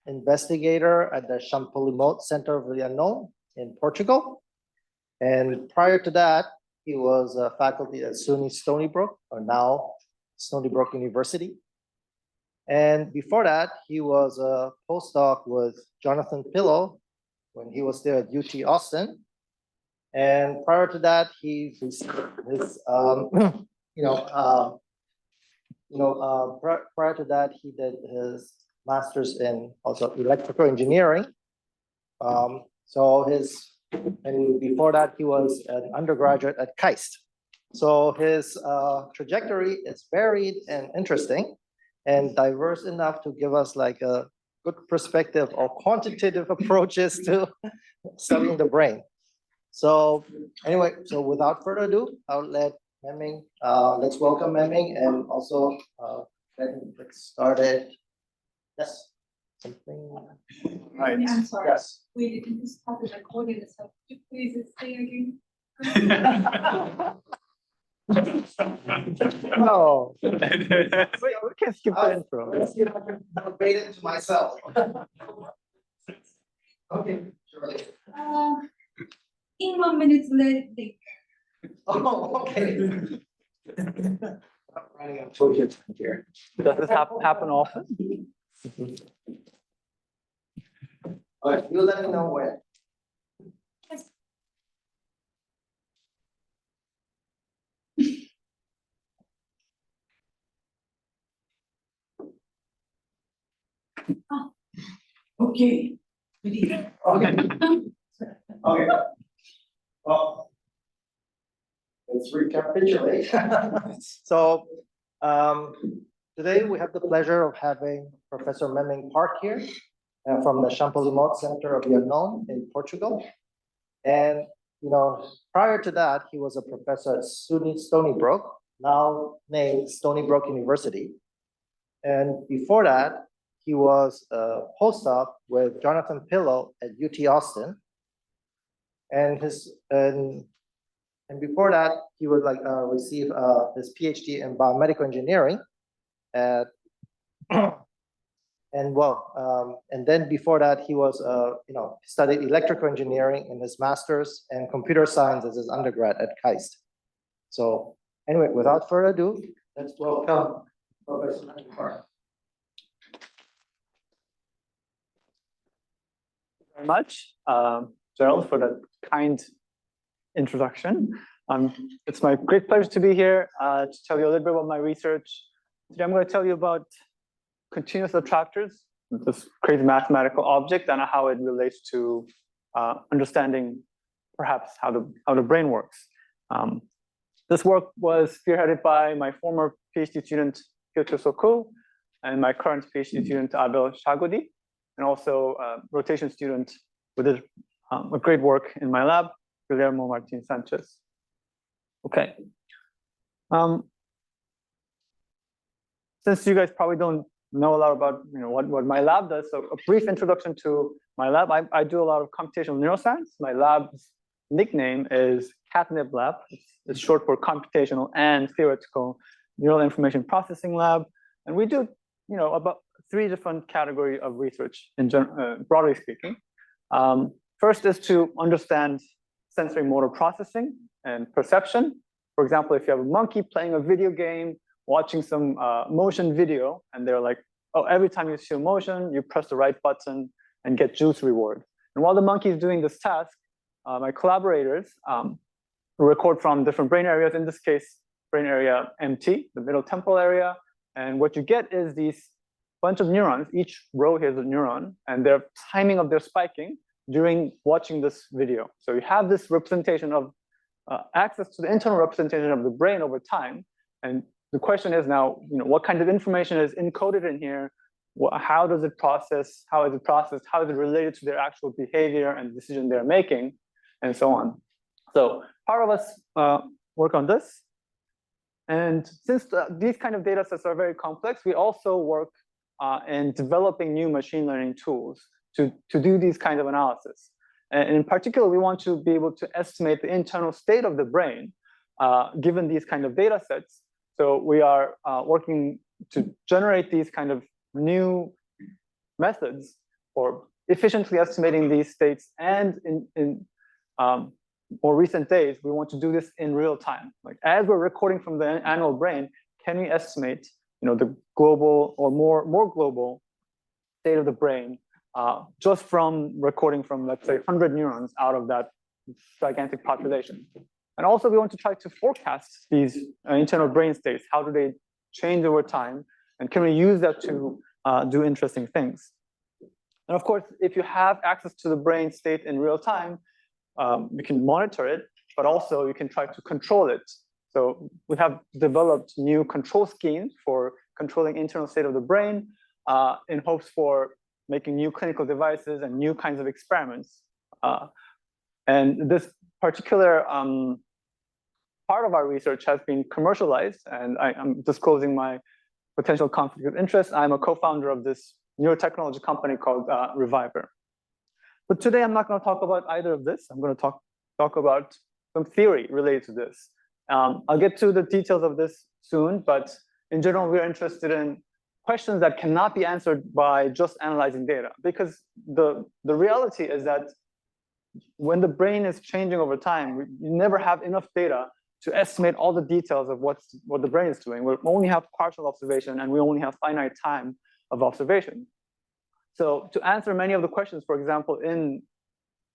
investigator at the Champollion Center of the Unknown in Portugal. And prior to that, he was a faculty at SUNY Stony Brook, or now Stony Brook University. And before that, he was a postdoc with Jonathan Pillow when he was there at UT Austin. And prior to that, he received his, prior to that, he did his master's in also electrical engineering. And before that, he was an undergraduate at KAIST. So his trajectory is varied and interesting and diverse enough to give us like a good perspective of quantitative approaches to studying the brain. So anyway, so without further ado, I'll let Memming, let's welcome Memming and also let him get started. Yes, something. Right. Yeah, I'm sorry. Yes. We didn't start the recording, so could you please say again? No. We can skip the intro. Let's see if I can motivate it to myself. Okay, Shirley. In 1 minute, let think. Oh, okay. I'm running out of here. Does this happen often? All right, you let me know when. Yes. Okay. Okay. Okay. Well, let's recapitulate. So today we have the pleasure of having Professor Memming Park here from the Champollion Center of the Unknown in Portugal. And prior to that, he was a professor at SUNY Stony Brook, now named Stony Brook University. And before that, he was a postdoc with Jonathan Pillow at UT Austin. And before that, he would receive his PhD in biomedical engineering at and then before that, he was studied electrical engineering in his master's and computer science as his undergrad at KAIST. So anyway, without further ado, let's welcome Professor Memming Park. Very much, Gerald, for that kind introduction. It's my great pleasure to be here to tell you a little bit about my research. Today, I'm going to tell you about continuous attractors, this crazy mathematical object, and how it relates to understanding perhaps how the brain works. This work was spearheaded by my former PhD student, Kyoto Soku, and my current PhD student, Abel Shagodi, and also a rotation student who did a great work in my lab, Guillermo Martin Sanchez. Okay. Since you guys probably don't know a lot about what my lab does, so a brief introduction to my lab. I do a lot of computational neuroscience. My lab's nickname is CATNIP Lab. It's short for Computational and Theoretical Neural Information Processing Lab, and we do about 3 different categories of research in broadly speaking. First is to understand sensory motor processing and perception. For example, if you have a monkey playing a video game, watching some motion video, and they're like, oh, every time you see a motion, you press the right button and get juice reward. And while the monkey is doing this task, my collaborators record from different brain areas, in this case, brain area MT, the middle temporal area. And what you get is these bunch of neurons, each row here is a neuron, and their timing of their spiking during watching this video. So you have this representation of access to the internal representation of the brain over time. And the question is now, what kind of information is encoded in here? How does it process? How is it processed? How is it related to their actual behavior and decision they're making, and so on? So part of us work on this. And since these kind of data sets are very complex, we also work in developing new machine learning tools to do these kind of analysis. And in particular, we want to be able to estimate the internal state of the brain given these kind of data sets. So we are working to generate these kind of new methods for efficiently estimating these states, and in more recent days, we want to do this in real time. Like as we're recording from the animal brain, can we estimate, the global or more global state of the brain just from recording from, let's say, 100 neurons out of that gigantic population? And also, we want to try to forecast these internal brain states. How do they change over time? And can we use that to do interesting things? And of course, if you have access to the brain state in real time, you can monitor it, but also you can try to control it. So we have developed new control schemes for controlling internal state of the brain in hopes for making new clinical devices and new kinds of experiments. And this particular part of our research has been commercialized, and I'm disclosing my potential conflict of interest. I'm a co-founder of this neurotechnology company called Reviver. But today I'm not going to talk about either of this. I'm going to talk about some theory related to this. I'll get to the details of this soon, but in general, we're interested in questions that cannot be answered by just analyzing data, because the reality is that when the brain is changing over time, you never have enough data to estimate all the details of what the brain is doing. We only have partial observation, and we only have finite time of observation. So to answer many of the questions, for example, in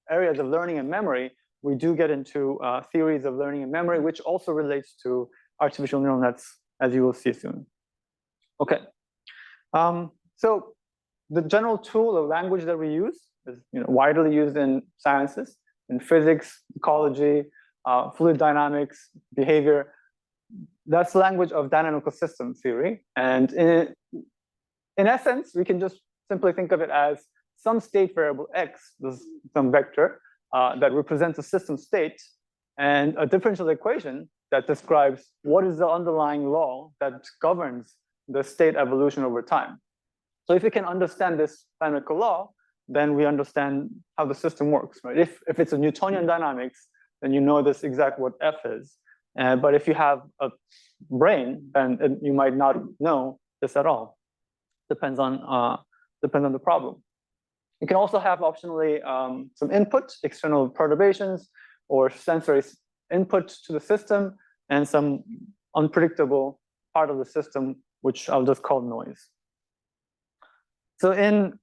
areas of learning and memory, we do get into theories of learning and memory, which also relates to artificial neural nets, as you will see soon. Okay. So the general tool or language that we use is widely used in sciences, in physics, ecology, fluid dynamics, behavior. That's the language of dynamical system theory. And in essence, we can just simply think of it as some state variable x, some vector that represents a system state, and a differential equation that describes what is the underlying law that governs the state evolution over time. So if we can understand this dynamical law, then we understand how the system works, right? If it's a Newtonian dynamics, then you know this exact what F is. But if you have a brain, then you might not know this at all. Depends on the problem. You can also have optionally some input, external perturbations, or sensory input to the system, and some unpredictable part of the system, which I'll just call noise. So in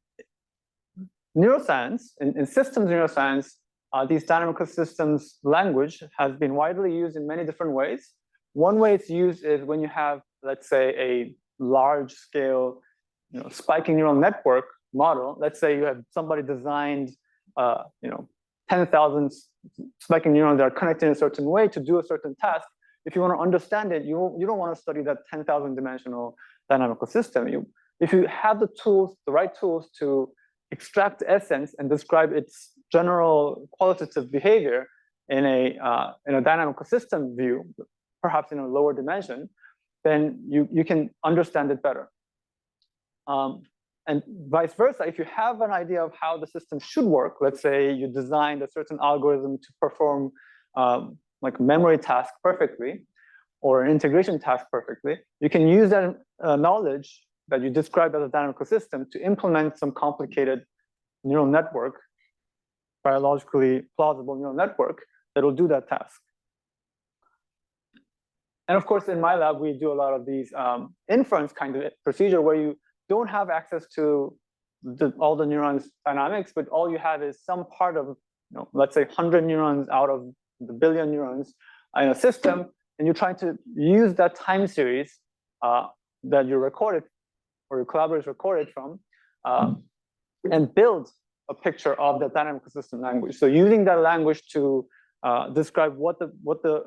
neuroscience, in systems neuroscience, these dynamical systems language has been widely used in many different ways. One way it's used is when you have, let's say, a large scale spiking neural network model. Let's say you have somebody designed 10,000 spiking neurons that are connected in a certain way to do a certain task. If you want to understand it, you don't want to study that 10,000 dimensional dynamical system. If you have the tools, the right tools to extract the essence and describe its general qualitative behavior in a dynamical system view, perhaps in a lower dimension, then you can understand it better. And vice versa, if you have an idea of how the system should work, let's say you designed a certain algorithm to perform like a memory task perfectly, or an integration task perfectly, you can use that knowledge that you described as a dynamical system to implement some complicated neural network, biologically plausible neural network that will do that task. And of course, in my lab, we do a lot of these inference kind of procedure where you don't have access to all the neurons dynamics, but all you have is some part of, let's say 100 neurons out of the billion neurons in a system, and you're trying to use that time series that you recorded or your collaborators recorded from, and build a picture of the dynamical system language. So using that language to describe what the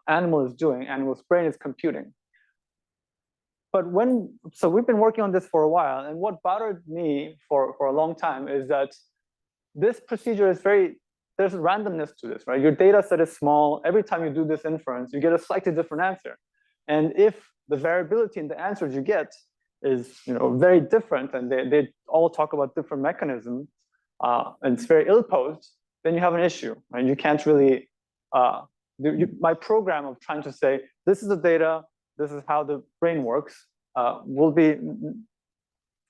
animal is doing, animal's brain is computing. But so we've been working on this for a while, and what bothered me for a long time is that this procedure is there's randomness to this, right? Your data set is small. Every time you do this inference, you get a slightly different answer. And if the variability in the answers you get is very different, and they all talk about different mechanisms, and it's very ill-posed, then you have an issue, right? You can't really, my program of trying to say, this is the data, this is how the brain works, will be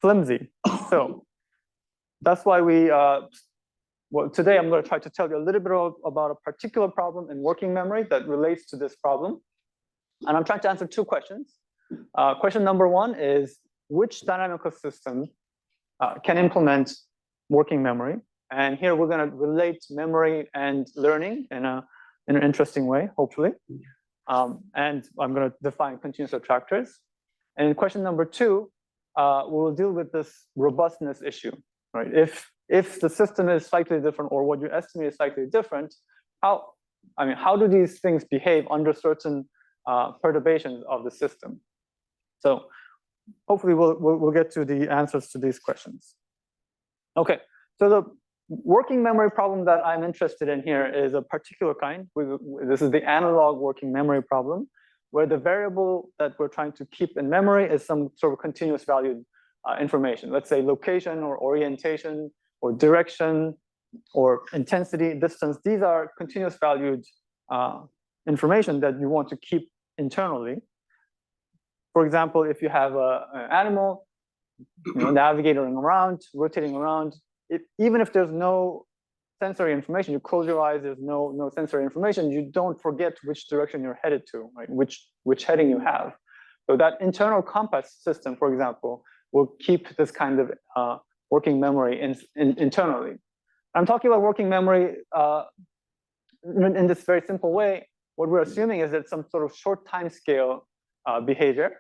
flimsy. So that's why we, well, today I'm going to try to tell you a little bit about a particular problem in working memory that relates to this problem. And I'm trying to answer two questions. Question number one is, which dynamical system can implement working memory? And here we're going to relate memory and learning in an interesting way, hopefully. And I'm going to define continuous attractors. And in question number two, we'll deal with this robustness issue, right? If the system is slightly different, or what you estimate is slightly different, how do these things behave under certain perturbations of the system? So hopefully we'll get to the answers to these questions. Okay, so the working memory problem that I'm interested in here is a particular kind. This is the analog working memory problem, where the variable that we're trying to keep in memory is some sort of continuous valued information. Let's say location or orientation or direction or intensity, distance. These are continuous valued information that you want to keep internally. For example, if you have an animal navigating around, rotating around, even if there's no sensory information, you close your eyes, there's no sensory information, you don't forget which direction you're headed to, right? Which heading you have. So that internal compass system, for example, will keep this kind of working memory internally. I'm talking about working memory in this very simple way. What we're assuming is that some sort of short time scale behavior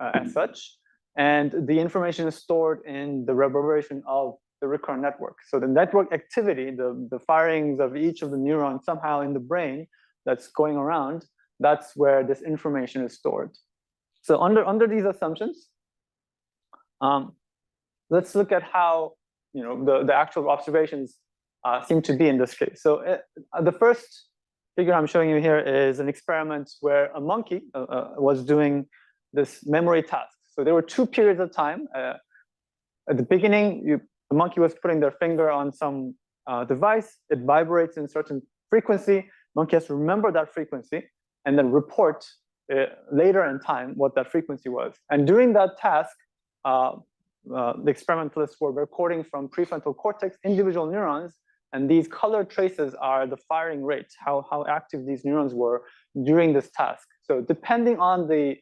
as such, and the information is stored in the reverberation of the recurrent network. So the network activity, the firings of each of the neurons somehow in the brain that's going around, that's where this information is stored. So under these assumptions, let's look at how the actual observations seem to be in this case. So the first figure I'm showing you here is an experiment where a monkey was doing this memory task. So there were two periods of time. At the beginning, the monkey was putting their finger on some device. It vibrates in a certain frequency. Monkey has to remember that frequency and then report later in time what that frequency was. And during that task, the experimentalists were recording from prefrontal cortex individual neurons, and these colored traces are the firing rates, how active these neurons were during this task. So depending on the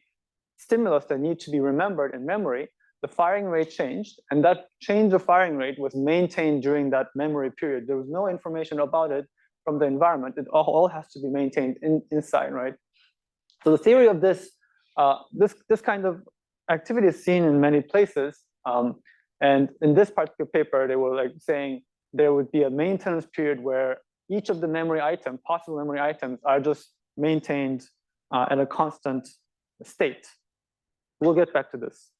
stimulus that need to be remembered in memory, the firing rate changed, and that change of firing rate was maintained during that memory period. There was no information about it from the environment. It all has to be maintained inside, right? So the theory of this kind of activity is seen in many places. And in this particular paper, they were saying there would be a maintenance period where each of the memory items, possible memory items, are just maintained at a constant state. We'll get back to this.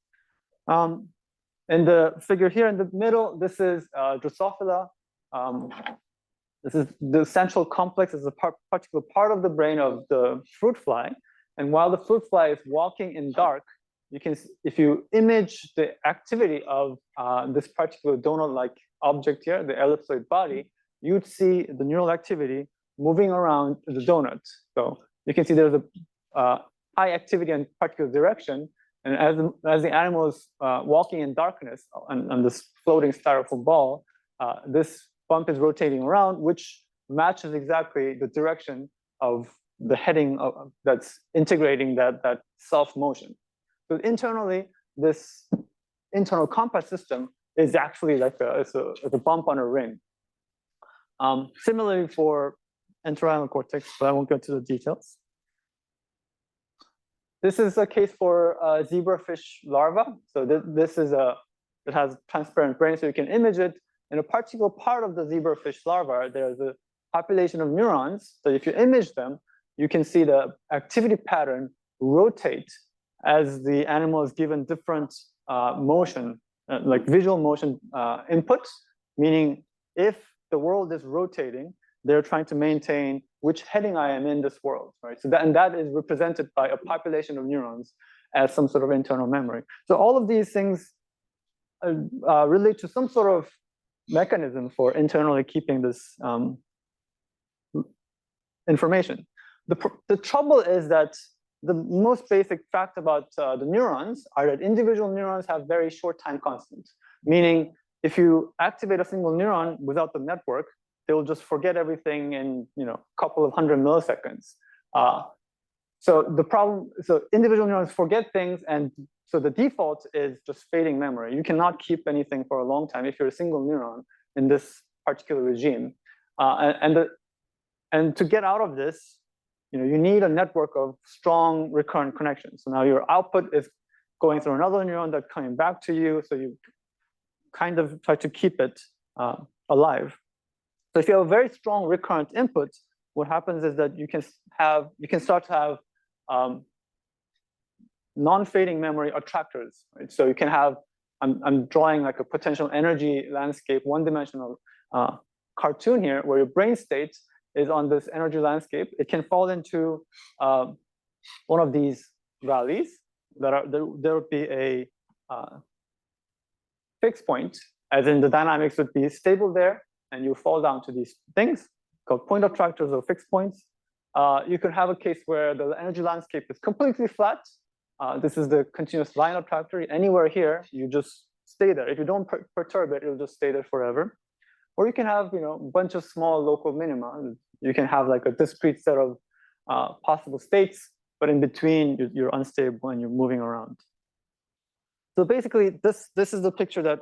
In the figure here in the middle, this is Drosophila. This is the central complex, is a particular part of the brain of the fruit fly. And while the fruit fly is walking in dark, you can, if you image the activity of this particular donut-like object here, the ellipsoid body, you'd see the neural activity moving around the donut. So you can see there's a high activity in a particular direction. And as the animal is walking in darkness on this floating styrofoam ball, this bump is rotating around, which matches exactly the direction of the heading that's integrating that self-motion. So internally, this internal compass system is actually like it's a bump on a ring. Similarly for entorhinal cortex, but I won't go into the details. This is a case for zebrafish larva. So this is it has transparent brain, so you can image it. In a particular part of the zebrafish larva, there's a population of neurons. So if you image them, you can see the activity pattern rotate as the animal is given different motion, like visual motion inputs, meaning if the world is rotating, they're trying to maintain which heading I am in this world, right? So that is represented by a population of neurons as some sort of internal memory. So all of these things relate to some sort of mechanism for internally keeping this information. The trouble is that the most basic fact about the neurons are that individual neurons have very short time constants, meaning if you activate a single neuron without the network, they will just forget everything in a couple of 100 milliseconds. So individual neurons forget things, and so the default is just fading memory. You cannot keep anything for a long time if you're a single neuron in this particular regime. And to get out of this, you need a network of strong recurrent connections. So now your output is going through another neuron that's coming back to you. So you kind of try to keep it alive. So if you have a very strong recurrent input, what happens is that you can start to have non-fading memory attractors. Right? So you can have, I'm drawing like a potential energy landscape, one-dimensional cartoon here, where your brain state is on this energy landscape. It can fall into one of these valleys there would be a fixed point, as in the dynamics would be stable there, and you fall down to these things called point attractors or fixed points. You could have a case where the energy landscape is completely flat. This is the continuous line attractor. Anywhere here, you just stay there. If you don't perturb it, it'll just stay there forever. Or you can have, a bunch of small local minima. You can have like a discrete set of possible states, but in between, you're unstable and you're moving around. So basically, this is the picture that.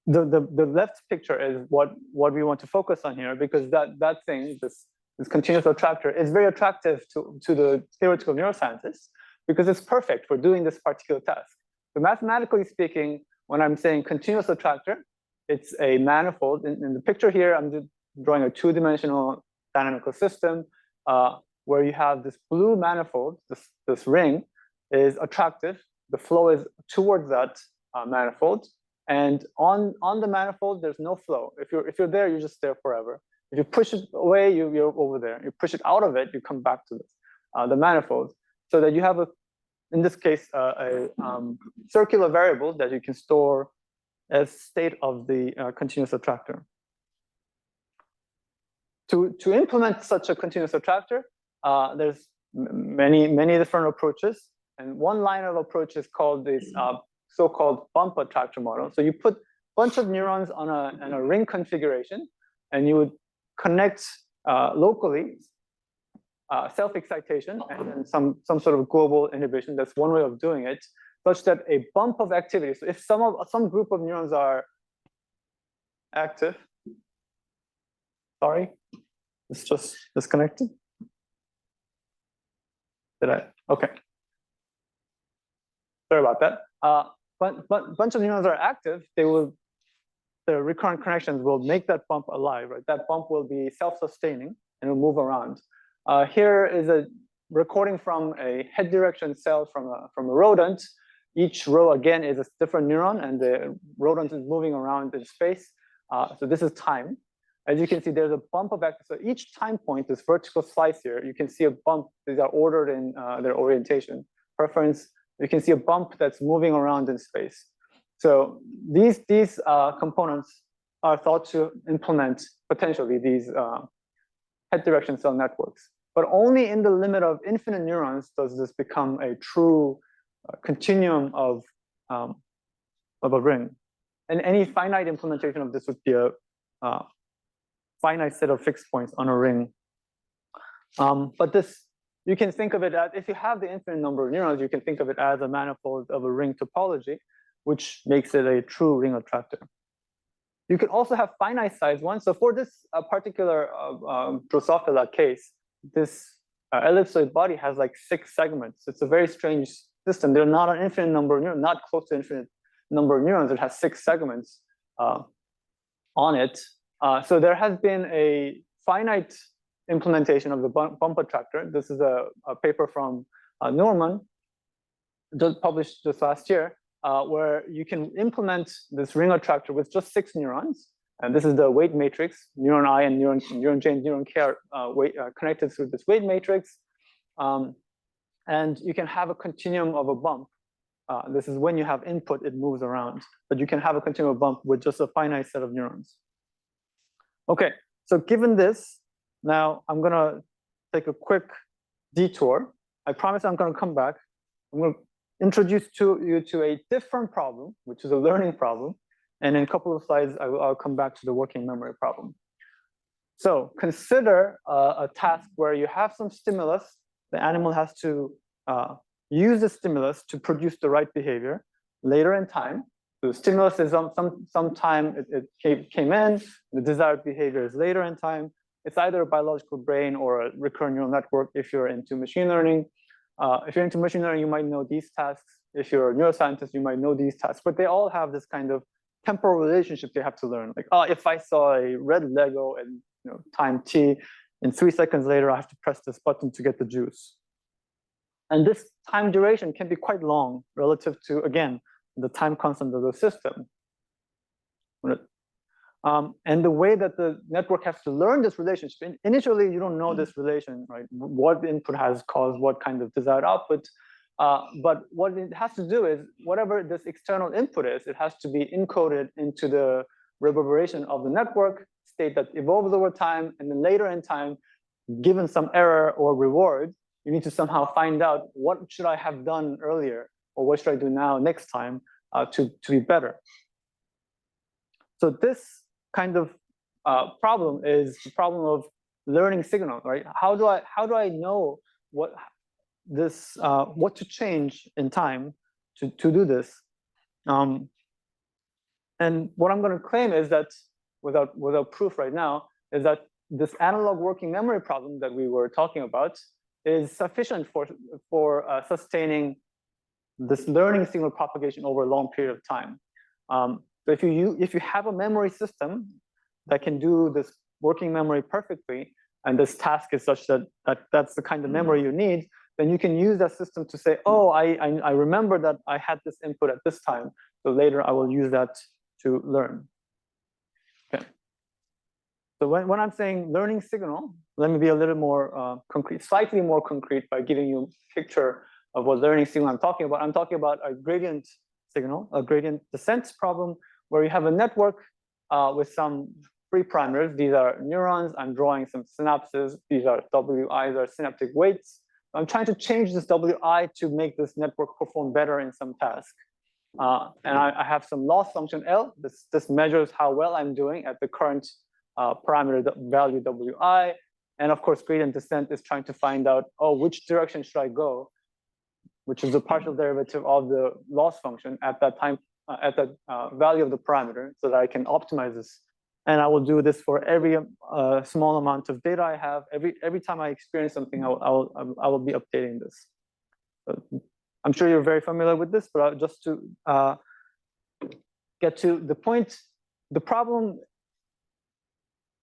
The left picture is what we want to focus on here, because that thing, this continuous attractor, is very attractive to the theoretical neuroscientists because it's perfect for doing this particular task. So mathematically speaking, when I'm saying continuous attractor, it's a manifold. In the picture here, I'm just drawing a two-dimensional dynamical system where you have this blue manifold, this ring is attractive. The flow is towards that manifold. And on the manifold, there's no flow. If you're there, you're just there forever. If you push it away, you're over there. You push it out of it, you come back to this, the manifold. So that you have in this case, a circular variable that you can store as state of the continuous attractor. To implement such a continuous attractor, there's many different approaches. And one line of approach is called this so-called bump attractor model. So you put a bunch of neurons on a ring configuration, and you would connect locally self-excitation and then some sort of global inhibition. That's one way of doing it, such that a bump of activity. So if some group of neurons are active, sorry, it's just disconnected. Okay. Sorry about that. But bunch of neurons are active. The recurrent connections will make that bump alive, right? That bump will be self-sustaining and will move around. Here is a recording from a head direction cell from a rodent. Each row again is a different neuron, and the rodent is moving around in space. So this is time. As you can see, there's a bump of activity. So each time point, this vertical slice here, you can see a bump. These are ordered in their orientation preference. You can see a bump that's moving around in space. So these components are thought to implement potentially these head direction cell networks. But only in the limit of infinite neurons does this become a true continuum of a ring. And any finite implementation of this would be a finite set of fixed points on a ring. But this, you can think of it as, if you have the infinite number of neurons, you can think of it as a manifold of a ring topology, which makes it a true ring attractor. You can also have finite size ones. So for this particular Drosophila case, this ellipsoid body has like 6 segments. It's a very strange system. They're not an infinite number of neurons, not close to infinite number of neurons. It has 6 segments on it. So there has been a finite implementation of the bump attractor. This is a paper from Norman, just published just last year, where you can implement this ring attractor with just 6 neurons. And this is the weight matrix. Neuron I and neuron J and neuron K are connected through this weight matrix. And you can have a continuum of a bump. This is when you have input, it moves around. But you can have a continuum of bump with just a finite set of neurons. Okay, so given this, now I'm going to take a quick detour. I promise I'm going to come back. I'm going to introduce you to a different problem, which is a learning problem. And in a couple of slides, I'll come back to the working memory problem. So consider a task where you have some stimulus. The animal has to use the stimulus to produce the right behavior later in time. So the stimulus is some time it came in, the desired behavior is later in time. It's either a biological brain or a recurrent neural network if you're into machine learning. If you're into machine learning, you might know these tasks. If you're a neuroscientist, you might know these tasks, but they all have this kind of temporal relationship they have to learn. Like, oh, if I saw a red Lego and time t, and 3 seconds later, I have to press this button to get the juice. And this time duration can be quite long relative to, again, the time constant of the system. And the way that the network has to learn this relationship, initially you don't know this relation, right? What input has caused what kind of desired output. But what it has to do is whatever this external input is, it has to be encoded into the reverberation of the network state that evolves over time. And then later in time, given some error or reward, you need to somehow find out what should I have done earlier or what should I do now next time to be better. So this kind of problem is the problem of learning signal, right? How do I know what to change in time to do this? And what I'm going to claim is that without proof right now is that this analog working memory problem that we were talking about is sufficient for sustaining this learning signal propagation over a long period of time. So if you have a memory system that can do this working memory perfectly, and this task is such that that's the kind of memory you need, then you can use that system to say, oh, I remember that I had this input at this time, so later I will use that to learn. Okay. So when I'm saying learning signal, let me be a little more concrete, slightly more concrete by giving you a picture of what learning signal I'm talking about. I'm talking about a gradient signal, a gradient descent problem, where you have a network with some free parameters. These are neurons. I'm drawing some synapses. These are WIs, or synaptic weights. I'm trying to change this WI to make this network perform better in some task. And I have some loss function L. This measures how well I'm doing at the current parameter value WI. And of course, gradient descent is trying to find out, oh, which direction should I go, which is the partial derivative of the loss function at that time, at that value of the parameter, so that I can optimize this. And I will do this for every small amount of data I have. Every time I experience something, I will be updating this. So I'm sure you're very familiar with this, but just to get to the point, the problem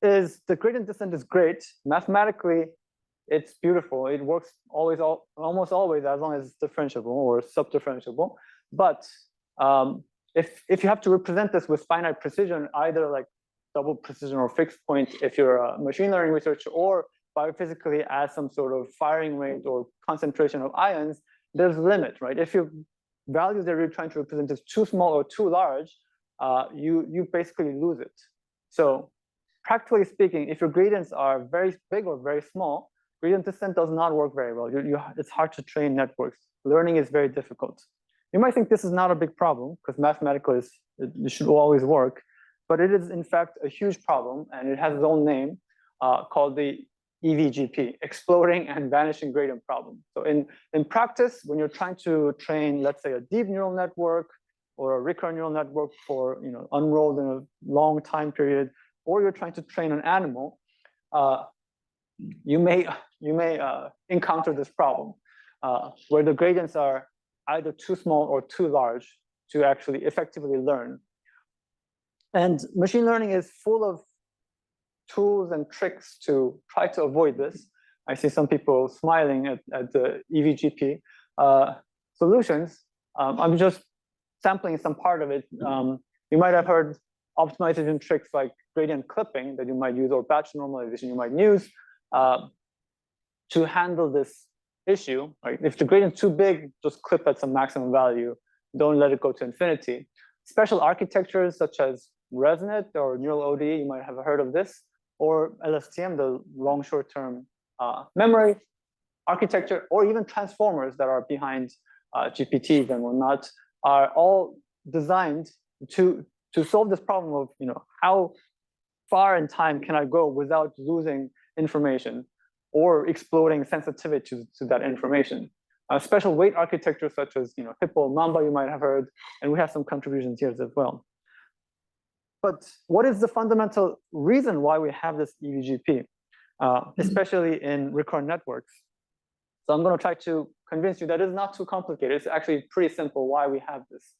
is the gradient descent is great. Mathematically, it's beautiful. It works almost always, as long as it's differentiable or sub-differentiable. But if you have to represent this with finite precision, either like double precision or fixed point, if you're a machine learning researcher, or biophysically as some sort of firing rate or concentration of ions, there's a limit, right? If your value that you're trying to represent is too small or too large, you basically lose it. So practically speaking, if your gradients are very big or very small, gradient descent does not work very well. It's hard to train networks. Learning is very difficult. You might think this is not a big problem because mathematically it should always work, but it is in fact a huge problem, and it has its own name called the EVGP, exploding and vanishing gradient problem. So in practice, when you're trying to train, let's say, a deep neural network or a recurrent neural network for unrolled in a long time period, or you're trying to train an animal, you may encounter this problem where the gradients are either too small or too large to actually effectively learn. And machine learning is full of tools and tricks to try to avoid this. I see some people smiling at the EVGP solutions. I'm just sampling some part of it. You might have heard optimization tricks like gradient clipping that you might use, or batch normalization you might use to handle this issue. Right? If the gradient is too big, just clip at some maximum value. Don't let it go to infinity. Special architectures such as ResNet or Neural ODE, you might have heard of this, or LSTM, the long short-term memory architecture, or even transformers that are behind GPTs and whatnot, are all designed to solve this problem of how far in time can I go without losing information or exploding sensitivity to that information. Special weight architectures such as Hippo, Mamba, you might have heard, and we have some contributions here as well. But what is the fundamental reason why we have this EVGP, especially in recurrent networks? So I'm going to try to convince you that it's not too complicated. It's actually pretty simple why we have this.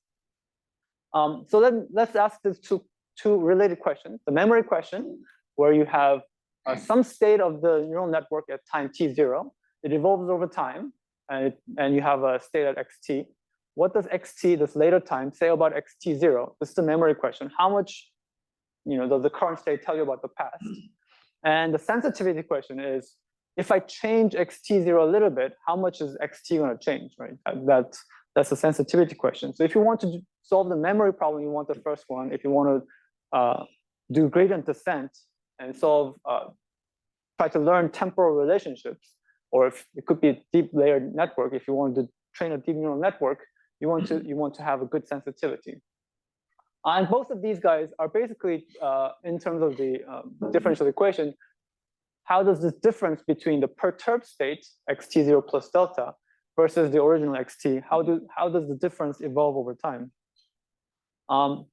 So then let's ask these two related questions. The memory question, where you have some state of the neural network at time t0. It evolves over time, and you have a state at xt. What does xt, this later time, say about xt0? This is the memory question. How much does the current state tell you about the past? And the sensitivity question is, if I change xt0 a little bit, how much is xt going to change, right? That's a sensitivity question. So if you want to solve the memory problem, you want the first one. If you want to do gradient descent and try to learn temporal relationships, or if it could be a deep layered network, if you want to train a deep neural network, you want to have a good sensitivity. And both of these guys are basically, in terms of the differential equation, how does this difference between the perturbed state, xt0 plus delta, versus the original xt, how does the difference evolve over time? So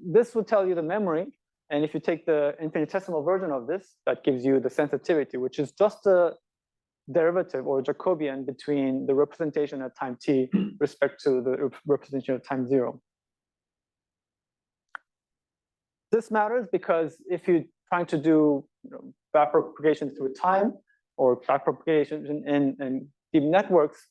this will tell you the memory, and if you take the infinitesimal version of this, that gives you the sensitivity, which is just the derivative or Jacobian between the representation at time t respect to the representation at time 0. This matters because if you're trying to do backpropagation through time or backpropagation in deep networks,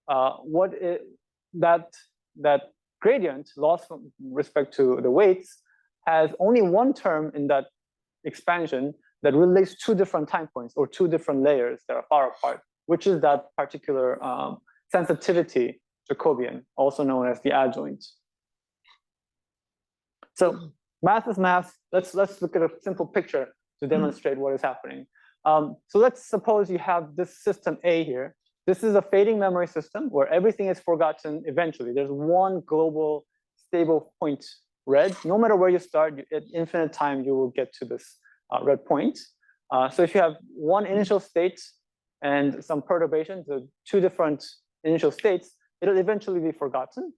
that gradient loss from respect to the weights has only one term in that expansion that relates two different time points or two different layers that are far apart, which is that particular sensitivity Jacobian, also known as the adjoint. So math is math. Let's look at a simple picture to demonstrate what is happening. So let's suppose you have this system A here. This is a fading memory system where everything is forgotten eventually. There's one global stable point red. No matter where you start, at infinite time, you will get to this red point. So if you have one initial state and some perturbations, the two different initial states, it'll eventually be forgotten.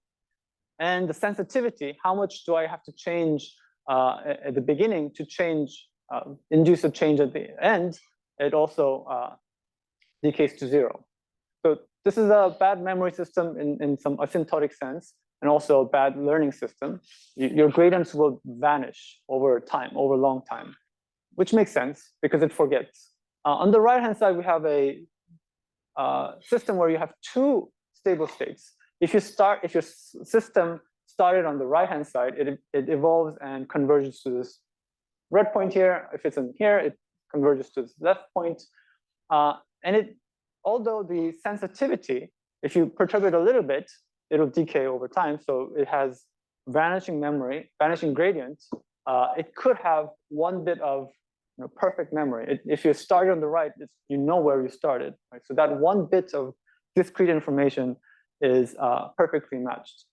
And the sensitivity, how much do I have to change at the beginning to induce a change at the end, it also decays to 0. So this is a bad memory system in some asymptotic sense, and also a bad learning system. Your gradients will vanish over time, over a long time, which makes sense because it forgets. On the right-hand side, we have a system where you have two stable states. If your system started on the right-hand side, it evolves and converges to this red point here. If it's in here, it converges to this left point. Although the sensitivity, if you perturb it a little bit, it'll decay over time. So it has vanishing memory, vanishing gradient. It could have one bit of perfect memory. If you started on the right, you know where you started. Right? So that one bit of discrete information is perfectly matched.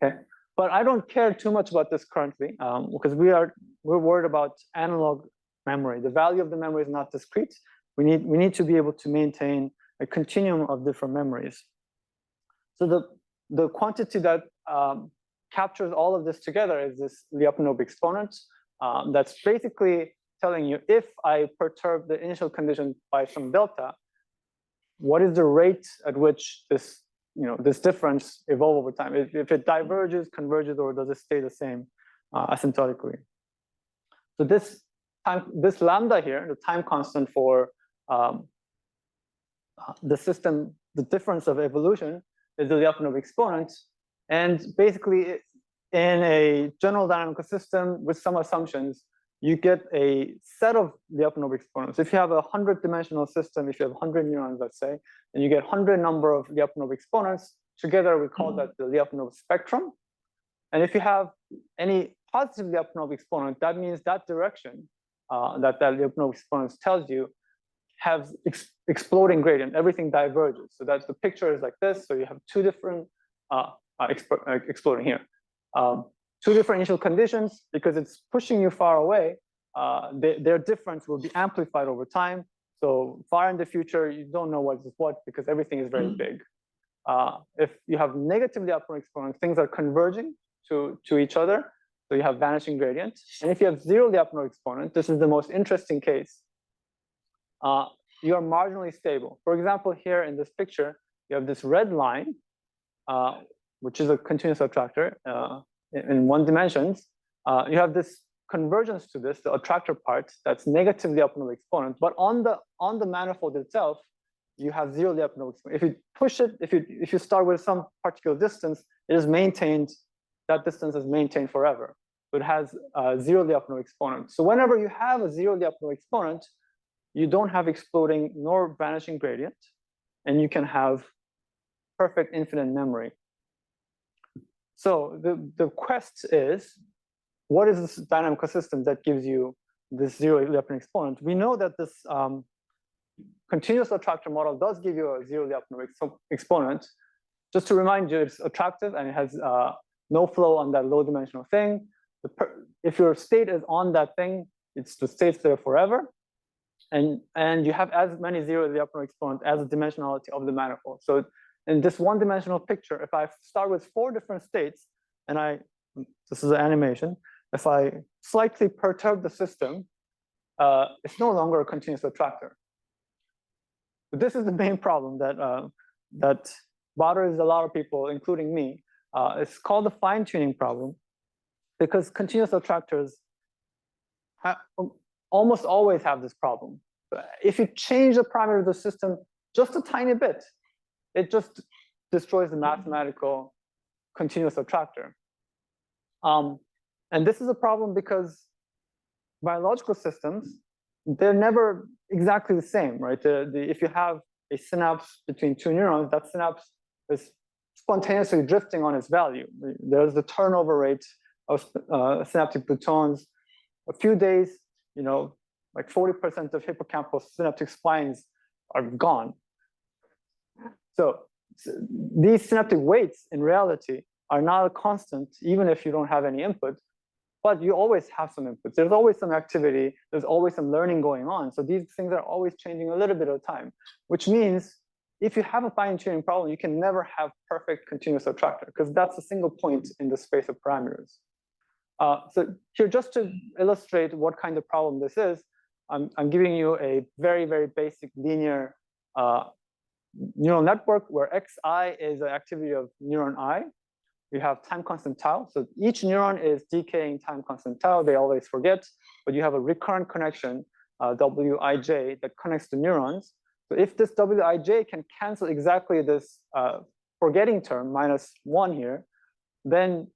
Okay, but I don't care too much about this currently because we're worried about analog memory. The value of the memory is not discrete. We need to be able to maintain a continuum of different memories. So the quantity that captures all of this together is this Lyapunov exponent. That's basically telling you if I perturb the initial condition by some delta, what is the rate at which this difference evolve over time? If it diverges, converges, or does it stay the same asymptotically? So this lambda here, the time constant for the system, the difference of evolution is the Lyapunov exponent. And basically, in a general dynamical system with some assumptions, you get a set of Lyapunov exponents. If you have a 100-dimensional system, if you have 100 neurons, let's say, and you get 100 number of Lyapunov exponents, together we call that the Lyapunov spectrum. And if you have any positive Lyapunov exponent, that means that direction that Lyapunov exponent tells you have exploding gradient. Everything diverges. So that the picture is like this. So you have two different exploding here. Two different initial conditions because it's pushing you far away. Their difference will be amplified over time. So far in the future, you don't know what is what because everything is very big. If you have negatively upward exponent, things are converging to each other. So you have vanishing gradient. And if you have zero the upward exponent, this is the most interesting case. You are marginally stable. For example, here in this picture, you have this red line, which is a continuous attractor in one dimensions. You have this convergence to this, the attractor part, that's negatively upward exponent. But on the manifold itself, you have zero the upward exponent. If you push it, if you start with some particular distance, it is maintained. That distance is maintained forever. So it has zero the upward exponent. So whenever you have a zero the upward exponent, you don't have exploding nor vanishing gradient, and you can have perfect infinite memory. So the quest is, what is this dynamical system that gives you this zero the upward exponent? We know that this continuous attractor model does give you a zero the upward exponent. Just to remind you, it's attractive and it has no flow on that low dimensional thing. If your state is on that thing, the state's there forever. And you have as many zero the upward exponent as the dimensionality of the manifold. So in this one dimensional picture, if I start with 4 different states, and this is an animation, if I slightly perturb the system, it's no longer a continuous attractor. But this is the main problem that bothers a lot of people, including me. It's called the fine-tuning problem, because continuous attractors almost always have this problem. If you change the parameter of the system just a tiny bit, it just destroys the mathematical continuous attractor. And this is a problem because biological systems, they're never exactly the same, right? If you have a synapse between 2 neurons, that synapse is spontaneously drifting on its value. There's the turnover rate of synaptic plutons. A few days, like 40% of hippocampal synaptic spines are gone. So these synaptic weights in reality are not a constant, even if you don't have any input, but you always have some inputs. There's always some activity. There's always some learning going on. So these things are always changing a little bit at a time, which means if you have a fine-tuning problem, you can never have perfect continuous attractor because that's a single point in the space of parameters. So here, just to illustrate what kind of problem this is, I'm giving you a very, very basic linear neural network where xi is the activity of neuron I. You have time constant tau. So each neuron is decaying time constant tau. They always forget, but you have a recurrent connection, wij, that connects the neurons. So if this wij can cancel exactly this forgetting term, -1 here, then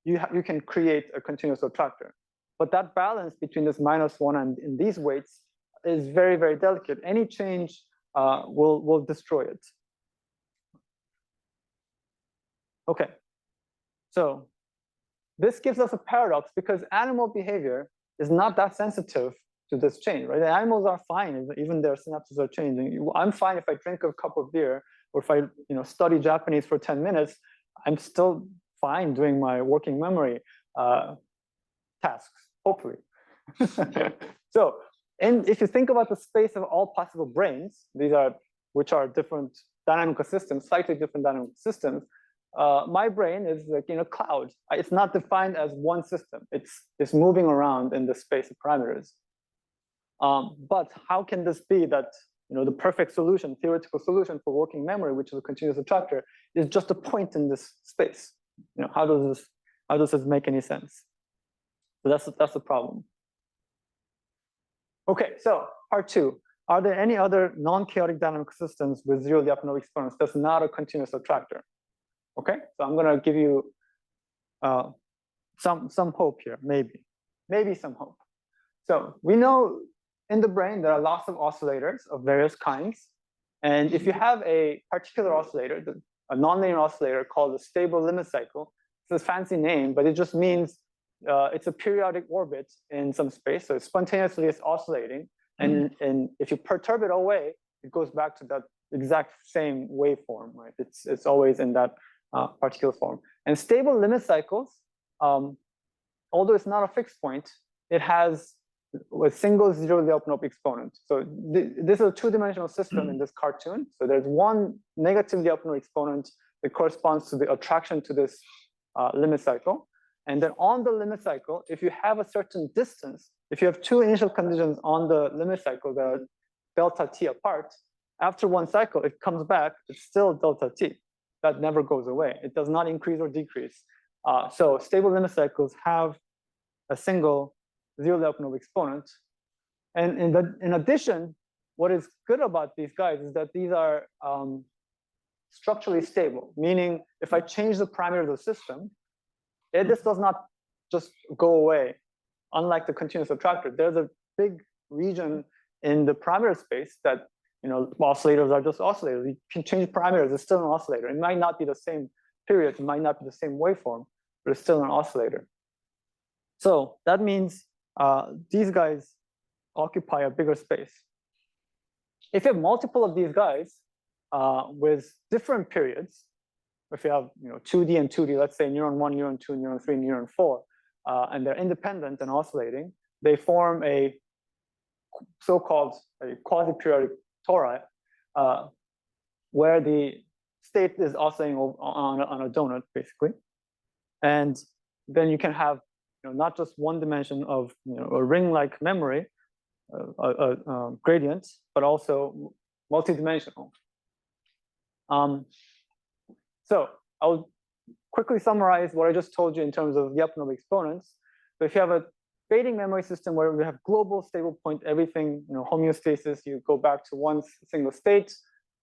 you can create a continuous attractor. But that balance between this -1 and these weights is very, very delicate. Any change will destroy it. Okay. So this gives us a paradox because animal behavior is not that sensitive to this change, right? The animals are fine, even their synapses are changing. I'm fine if I drink a cup of beer, or if I study Japanese for 10 minutes, I'm still fine doing my working memory tasks, hopefully. So, and if you think about the space of all possible brains, which are different dynamical systems, slightly different dynamical systems, my brain is like in a cloud. It's not defined as one system. It's moving around in the space of parameters. But how can this be that the perfect solution, theoretical solution for working memory, which is a continuous attractor, is just a point in this space? How does this make any sense? So that's the problem. Okay, so part 2. Are there any other non-chaotic dynamical systems with zero the upward exponents that's not a continuous attractor? Okay, so I'm going to give you some hope here, maybe some hope. So we know in the brain there are lots of oscillators of various kinds, and if you have a particular oscillator, a nonlinear oscillator called a stable limit cycle, it's a fancy name, but it just means it's a periodic orbit in some space, so spontaneously it's oscillating, And if you perturb it away, it goes back to that exact same waveform, right? It's always in that particular form. And stable limit cycles, although it's not a fixed point, it has a single zeroly up and up exponent. So this is a two-dimensional system in this cartoon. So there's one negatively up and up exponent that corresponds to the attraction to this limit cycle. And then on the limit cycle, if you have a certain distance, if you have two initial conditions on the limit cycle that are delta t apart, after one cycle, it comes back, it's still delta t. That never goes away. It does not increase or decrease. So stable limit cycles have a single zero Lyapunov exponent. And in addition, what is good about these guys is that these are structurally stable, meaning if I change the parameter of the system, this does not just go away. Unlike the continuous attractor, there's a big region in the parameter space that, oscillators are just oscillators. You can change parameters, it's still an oscillator. It might not be the same period, it might not be the same waveform, but it's still an oscillator. So that means these guys occupy a bigger space. If you have multiple of these guys with different periods, if you have 2D and 2D, let's say neuron 1, neuron 2, neuron 3, neuron 4, and they're independent and oscillating, they form a so-called quasi-periodic tori, where the state is oscillating on a donut, basically. And then you can have not just one dimension of a ring-like memory, gradient, but also multidimensional. So I'll quickly summarize what I just told you in terms of Lyapunov exponents. So if you have a fading memory system where we have global stable point, everything, homeostasis, you go back to one single state,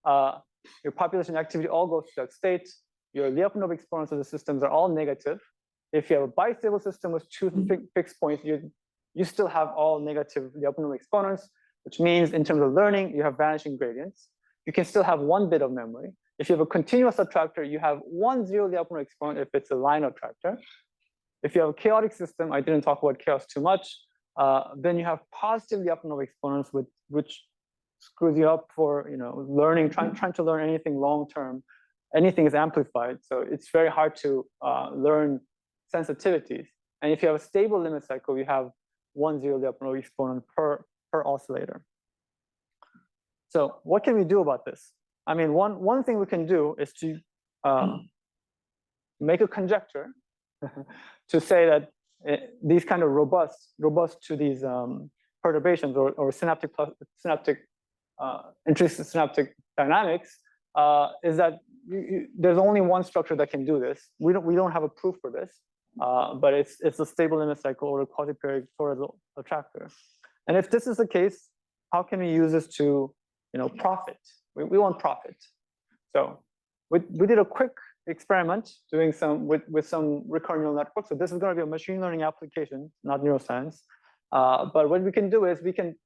your population activity all goes to that state, your Lyapunov exponents of the systems are all negative. If you have a bistable system with two fixed points, you still have all negative Lyapunov exponents, which means in terms of learning, you have vanishing gradients. You can still have one bit of memory. If you have a continuous attractor, you have one zero Lyapunov exponent if it's a line attractor. If you have a chaotic system, I didn't talk about chaos too much, then you have positive Lyapunov exponents, which screws you up for learning, trying to learn anything long term. Anything is amplified, so it's very hard to learn sensitivities. And if you have a stable limit cycle, you have one zero Lyapunov exponent per oscillator. So what can we do about this? I mean, one thing we can do is to make a conjecture to say that these kind of robust to these perturbations or synaptic intrinsic synaptic dynamics is that there's only one structure that can do this. We don't have a proof for this, but it's a stable limit cycle or a quasi-periodic torus attractor. And if this is the case, how can we use this to profit? We want profit. So we did a quick experiment doing with some recurrent neural networks. So this is going to be a machine learning application, not neuroscience. But what we can do is we can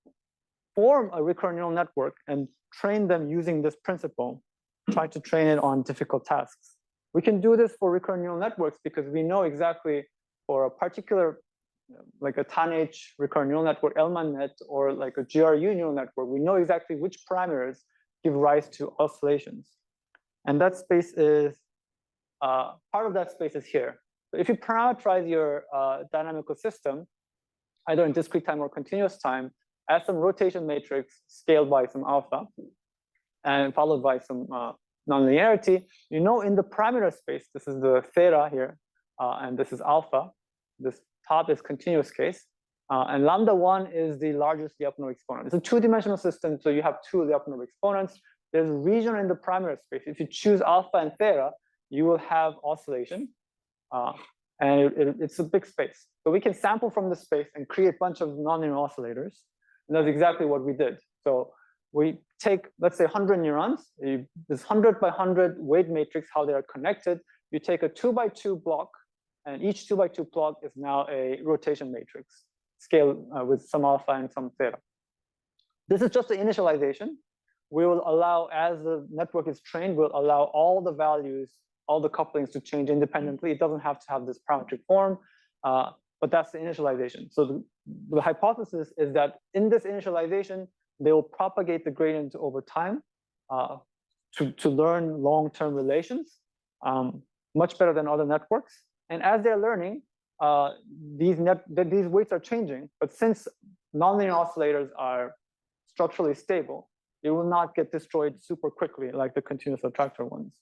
form a recurrent neural network and train them using this principle, try to train it on difficult tasks. We can do this for recurrent neural networks because we know exactly for a particular, like a TANH recurrent neural network, LMANet, or like a GRU neural network, we know exactly which parameters give rise to oscillations. And that space is, part of that space is here. So if you parameterize your dynamical system, either in discrete time or continuous time, as some rotation matrix scaled by some alpha, and followed by some nonlinearity, in the parameter space, this is the theta here, and this is alpha. This top is continuous case, and lambda 1 is the largest Lyapunov exponent. It's a two-dimensional system, so you have two Lyapunov exponents. There's a region in the parameter space. If you choose alpha and theta, you will have oscillation, and it's a big space. So we can sample from this space and create a bunch of nonlinear oscillators, and that's exactly what we did. So we take, let's say, 100 neurons, this 100 by 100 weight matrix, how they are connected. You take a 2 by 2 block, and each 2 by 2 block is now a rotation matrix, scale with some alpha and some theta. This is just the initialization. We will allow, as the network is trained, we'll allow all the values, all the couplings to change independently. It doesn't have to have this parametric form, but that's the initialization. So the hypothesis is that in this initialization, they will propagate the gradient over time to learn long-term relations much better than other networks. And as they're learning, these weights are changing. But since nonlinear oscillators are structurally stable, it will not get destroyed super quickly like the continuous attractor ones.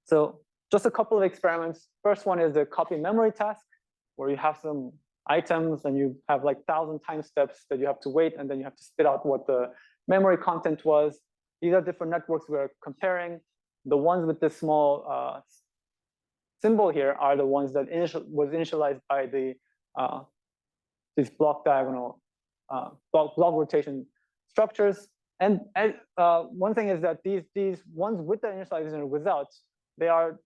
So just a couple of experiments. First one is the copy memory task, where you have some items and you have like 1,000 time steps that you have to wait, and then you have to spit out what the memory content was. These are different networks we're comparing. The ones with this small symbol here are the ones that was initialized by these block diagonal block rotation structures. And one thing is that these ones with the initialization and without, they are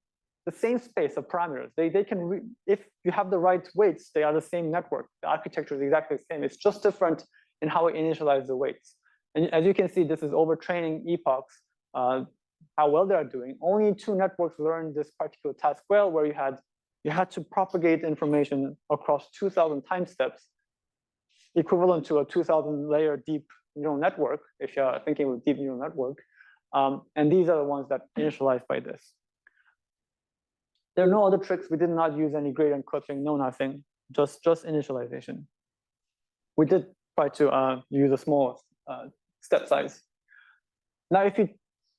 the same space of parameters. They can, if you have the right weights, they are the same network. The architecture is exactly the same. It's just different in how we initialize the weights. And as you can see, this is overtraining epochs, how well they are doing. Only 2 networks learned this particular task well, where you had to propagate information across 2,000 time steps, equivalent to a 2,000 layer deep neural network, if you're thinking of a deep neural network. And these are the ones that initialize by this. There are no other tricks. We did not use any gradient clipping, no nothing, just initialization. We did try to use a small step size. Now, if you,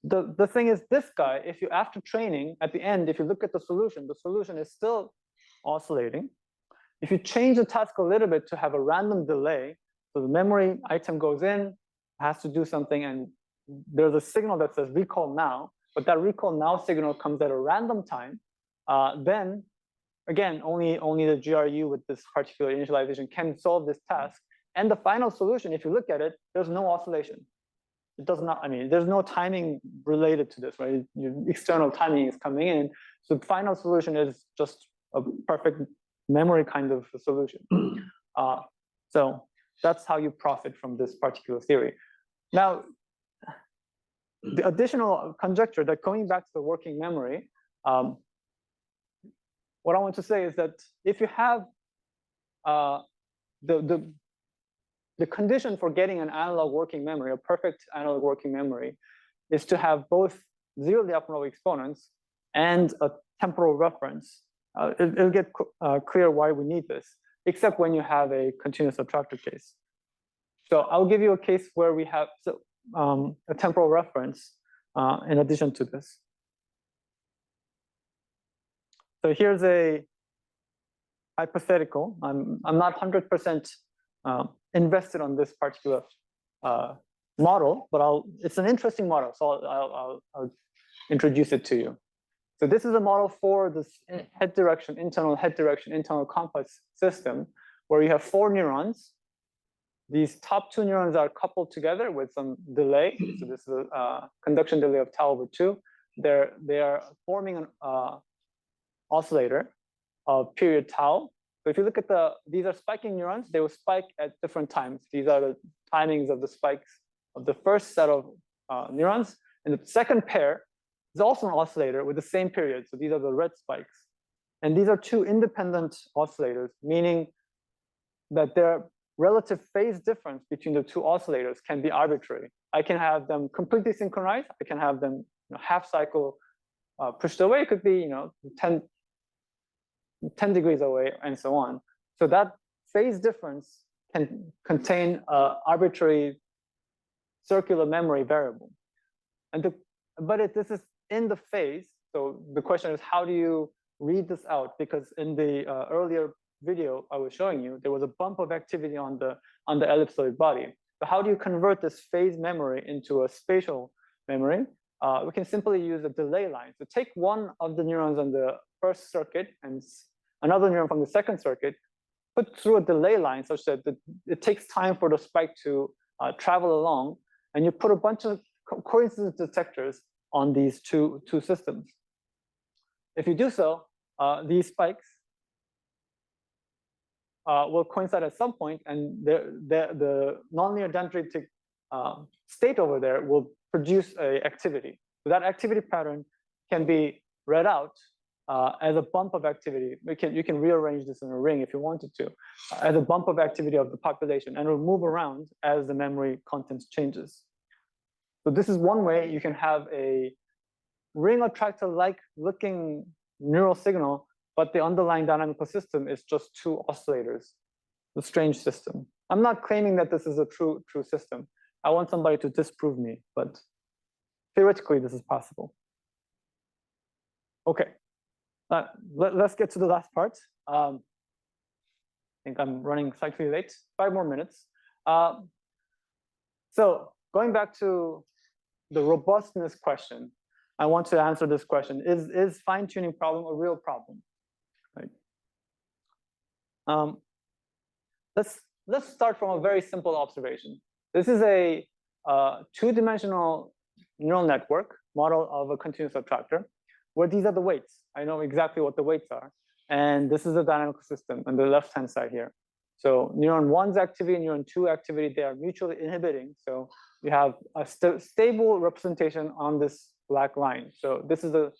the thing is, this guy, if you, after training, at the end, if you look at the solution is still oscillating. If you change the task a little bit to have a random delay, so the memory item goes in, has to do something, and there's a signal that says recall now, but that recall now signal comes at a random time, then again, only the GRU with this particular initialization can solve this task. And the final solution, if you look at it, there's no oscillation. It does not, I mean, there's no timing related to this, right? External timing is coming in. So the final solution is just a perfect memory kind of solution. So that's how you profit from this particular theory. Now, the additional conjecture that going back to the working memory, what I want to say is that if you have the condition for getting an analog working memory, a perfect analog working memory, is to have both zero Lyapunov exponents and a temporal reference. It'll get clear why we need this, except when you have a continuous attractor case. So I'll give you a case where we have a temporal reference in addition to this. So here's a hypothetical. I'm not 100% invested on this particular model, but it's an interesting model, so I'll introduce it to you. So this is a model for this head direction, internal compass system, where you have 4 neurons. These top 2 neurons are coupled together with some delay. So this is a conduction delay of tau over 2. They are forming an oscillator of period tau. So if you look at these are spiking neurons, they will spike at different times. These are the timings of the spikes of the first set of neurons. And the second pair is also an oscillator with the same period. So these are the red spikes. And these are 2 independent oscillators, meaning that their relative phase difference between the 2 oscillators can be arbitrary. I can have them completely synchronized. I can have them half cycle pushed away. It could be 10 degrees away, and so on. So that phase difference can contain an arbitrary circular memory variable. And this is in the phase. So the question is, how do you read this out? Because in the earlier video I was showing you, there was a bump of activity on the ellipsoid body. So how do you convert this phase memory into a spatial memory? We can simply use a delay line. So take one of the neurons on the first circuit and another neuron from the second circuit, put through a delay line such that it takes time for the spike to travel along, and you put a bunch of coincidence detectors on these two systems. If you do so, these spikes will coincide at some point, and the nonlinear dendritic state over there will produce a activity. So that activity pattern can be read out as a bump of activity. You can rearrange this in a ring if you wanted to, as a bump of activity of the population, and it will move around as the memory content changes. So this is one way you can have a ring attractor-like looking neural signal, but the underlying dynamical system is just two oscillators. A strange system. I'm not claiming that this is a true system. I want somebody to disprove me, but theoretically this is possible. Okay, let's get to the last part. I think I'm running slightly late. 5 more minutes. So going back to the robustness question, I want to answer this question: Is fine-tuning problem a real problem? Right. Let's start from a very simple observation. This is a 2-dimensional neural network model of a continuous attractor, where these are the weights. I know exactly what the weights are, and this is the dynamical system on the left-hand side here. So neuron 1's activity and neuron 2 activity, they are mutually inhibiting. So you have a stable representation on this black line. So this is a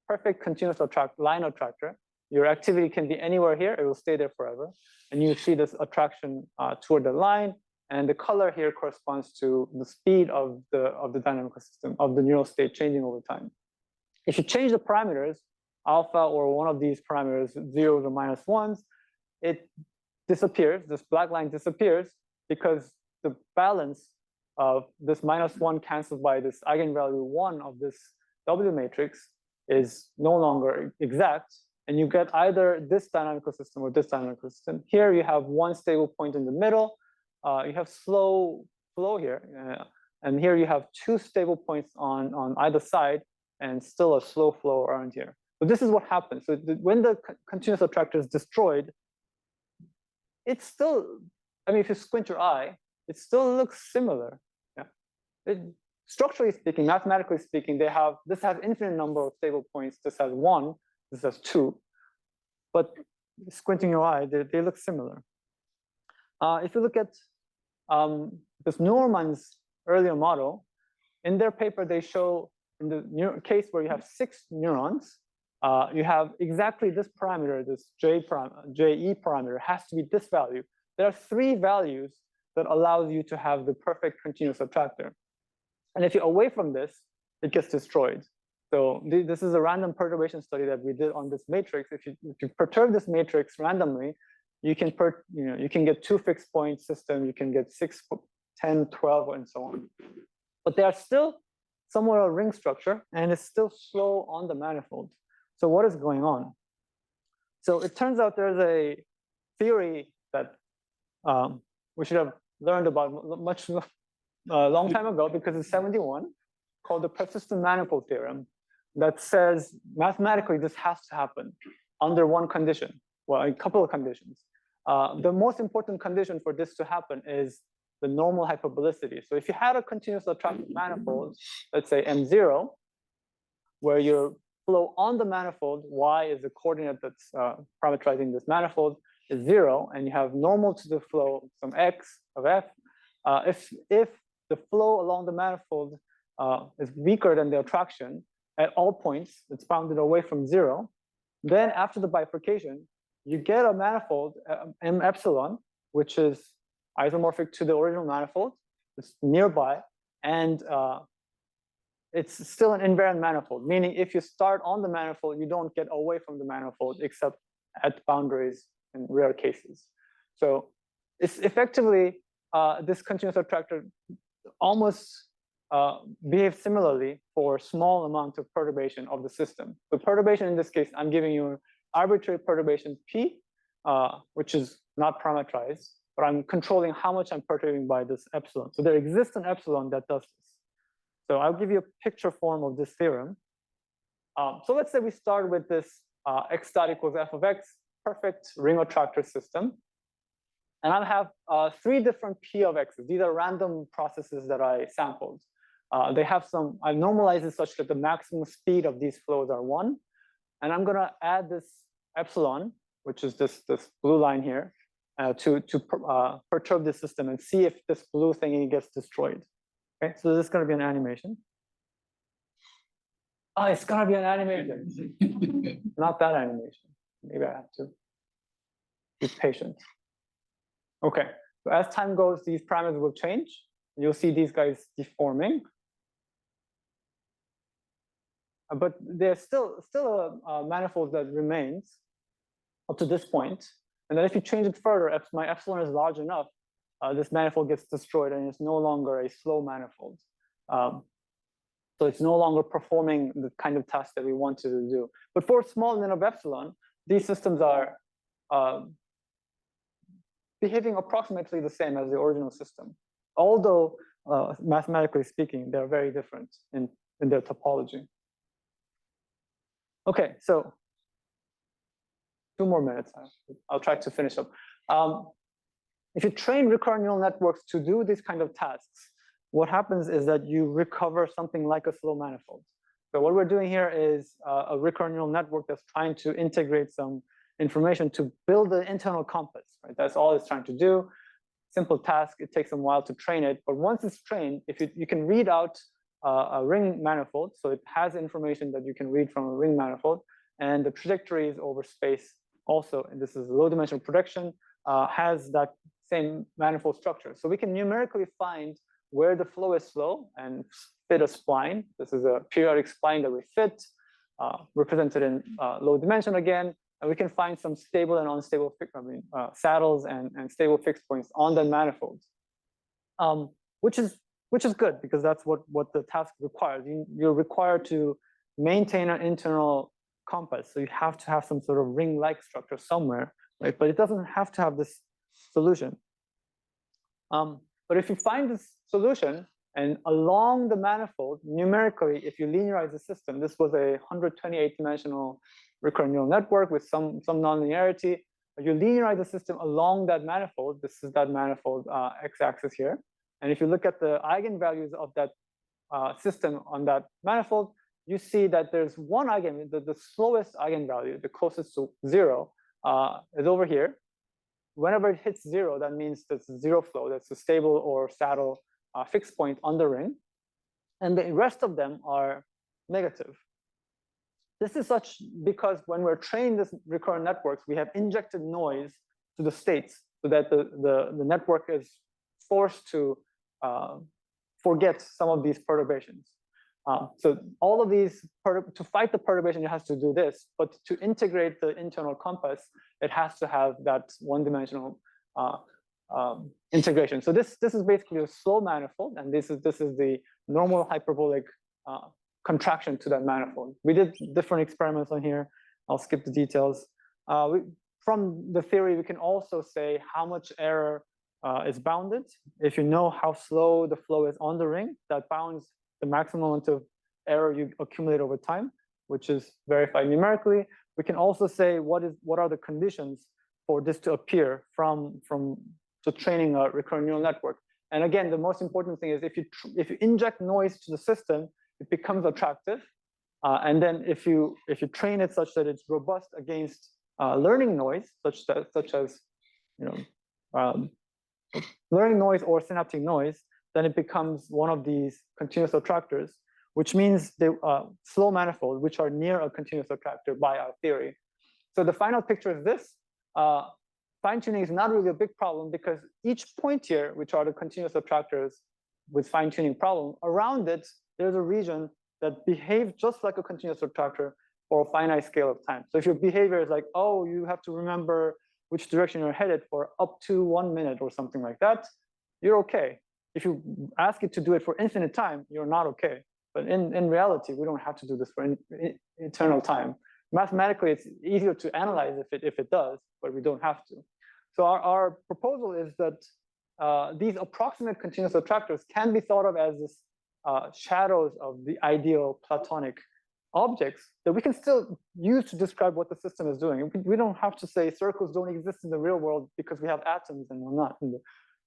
perfect continuous line attractor. Your activity can be anywhere here, it will stay there forever. And you see this attraction toward the line, and the color here corresponds to the speed of the dynamical system, of the neural state changing over time. If you change the parameters, alpha or one of these parameters, 0s or -1s, it disappears, this black line disappears, because the balance of this -1 cancelled by this eigenvalue 1 of this W matrix is no longer exact, and you get either this dynamical system or this dynamical system. Here you have one stable point in the middle, you have slow flow here, and here you have 2 stable points on either side, and still a slow flow around here. So this is what happens. So when the continuous attractor is destroyed, it's still, I mean, if you squint your eye, it still looks similar. Yeah. Structurally speaking, mathematically speaking, this has infinite number of stable points. This has 1, this has 2. But squinting your eye, they look similar. If you look at this Neuermann's earlier model, in their paper, they show in the case where you have 6 neurons, you have exactly this parameter, this JE parameter has to be this value. There are 3 values that allows you to have the perfect continuous attractor. And if you're away from this, it gets destroyed. So this is a random perturbation study that we did on this matrix. If you perturb this matrix randomly, you can get 2 fixed point system, you can get 6, 10, 12, and so on. But they are still somewhat a ring structure, and it's still slow on the manifold. So what is going on? So it turns out there's a theory that we should have learned about much long time ago, because it's 71, called the persistent manifold theorem, that says mathematically this has to happen under one condition, well, a couple of conditions. The most important condition for this to happen is the normal hyperbolicity. So if you had a continuous attractive manifold, let's say M0, where your flow on the manifold, y is the coordinate that's parameterizing this manifold, is 0, and you have normal to the flow, some x of f. If the flow along the manifold is weaker than the attraction at all points, it's bounded away from 0, then after the bifurcation, you get a manifold M epsilon, which is isomorphic to the original manifold. It's nearby, and it's still an invariant manifold, meaning if you start on the manifold, you don't get away from the manifold except at boundaries in rare cases. So it's effectively this continuous attractor almost behaves similarly for small amount of perturbation of the system. The perturbation in this case, I'm giving you arbitrary perturbation P, which is not parameterized, but I'm controlling how much I'm perturbing by this epsilon. So there exists an epsilon that does this. So I'll give you a picture form of this theorem. So let's say we start with this x dot equals f of x, perfect ring attractor system. And I have 3 different p of x's. These are random processes that I sampled. They have some, I normalize it such that the maximum speed of these flows are 1. And I'm gonna add this epsilon, which is this blue line here, to perturb the system and see if this blue thingy gets destroyed. Okay, so this is gonna be an animation. Oh, it's gonna be an animation. Not that animation. Maybe I have to be patient. Okay, so as time goes, these parameters will change. You'll see these guys deforming. But there's still a manifold that remains up to this point. And then if you change it further, if my epsilon is large enough, this manifold gets destroyed and it's no longer a slow manifold. So it's no longer performing the kind of task that we want to do. But for small n of epsilon, these systems are behaving approximately the same as the original system. Although mathematically speaking, they're very different in their topology. Okay, so 2 more minutes. I'll try to finish up. If you train recurrent neural networks to do these kind of tasks, what happens is that you recover something like a slow manifold. So what we're doing here is a recurrent neural network that's trying to integrate some information to build an internal compass, right? That's all it's trying to do. Simple task, it takes a while to train it, but once it's trained, if you can read out a ring manifold, so it has information that you can read from a ring manifold, and the trajectories over space also, and this is low dimensional projection, has that same manifold structure. So we can numerically find where the flow is slow and fit a spline. This is a periodic spline that we fit, represented in low dimension again, and we can find some stable and unstable saddles and stable fixed points on the manifold, which is good because that's what the task requires. You're required to maintain an internal compass, so you have to have some sort of ring-like structure somewhere, right? But it doesn't have to have this solution. But if you find this solution and along the manifold, numerically, if you linearize the system, this was a 128-dimensional recurrent neural network with some nonlinearity. But you linearize the system along that manifold. This is that manifold x-axis here. And if you look at the eigenvalues of that system on that manifold, you see that there's one eigenvalue, the slowest eigenvalue, the closest to 0, is over here. Whenever it hits 0, that means that's zero flow. That's a stable or saddle fixed point on the ring. And the rest of them are negative. This is such because when we're training this recurrent networks, we have injected noise to the states so that the network is forced to forget some of these perturbations. So all of these, to fight the perturbation, it has to do this, but to integrate the internal compass, it has to have that one-dimensional integration. So this is basically a slow manifold, and this is the normal hyperbolic contraction to that manifold. We did different experiments on here. I'll skip the details. From the theory, we can also say how much error is bounded. If you know how slow the flow is on the ring, that bounds the maximum amount of error you accumulate over time, which is verified numerically. We can also say what are the conditions for this to appear from training a recurrent neural network. And again, the most important thing is if you inject noise to the system, it becomes attractive. And then if you train it such that it's robust against learning noise, such as learning noise or synaptic noise, then it becomes one of these continuous attractors, which means they slow manifold, which are near a continuous attractor by our theory. So the final picture is this. Fine-tuning is not really a big problem because each point here, which are the continuous attractors with fine-tuning problem, around it, there's a region that behaves just like a continuous attractor for a finite scale of time. So if your behavior is like, oh, you have to remember which direction you're headed for up to 1 minute or something like that, you're okay. If you ask it to do it for infinite time, you're not okay. But in reality, we don't have to do this for eternal time. Mathematically, it's easier to analyze if it does, but we don't have to. So our proposal is that these approximate continuous attractors can be thought of as this shadows of the ideal Platonic objects that we can still use to describe what the system is doing. We don't have to say circles don't exist in the real world because we have atoms and we're not.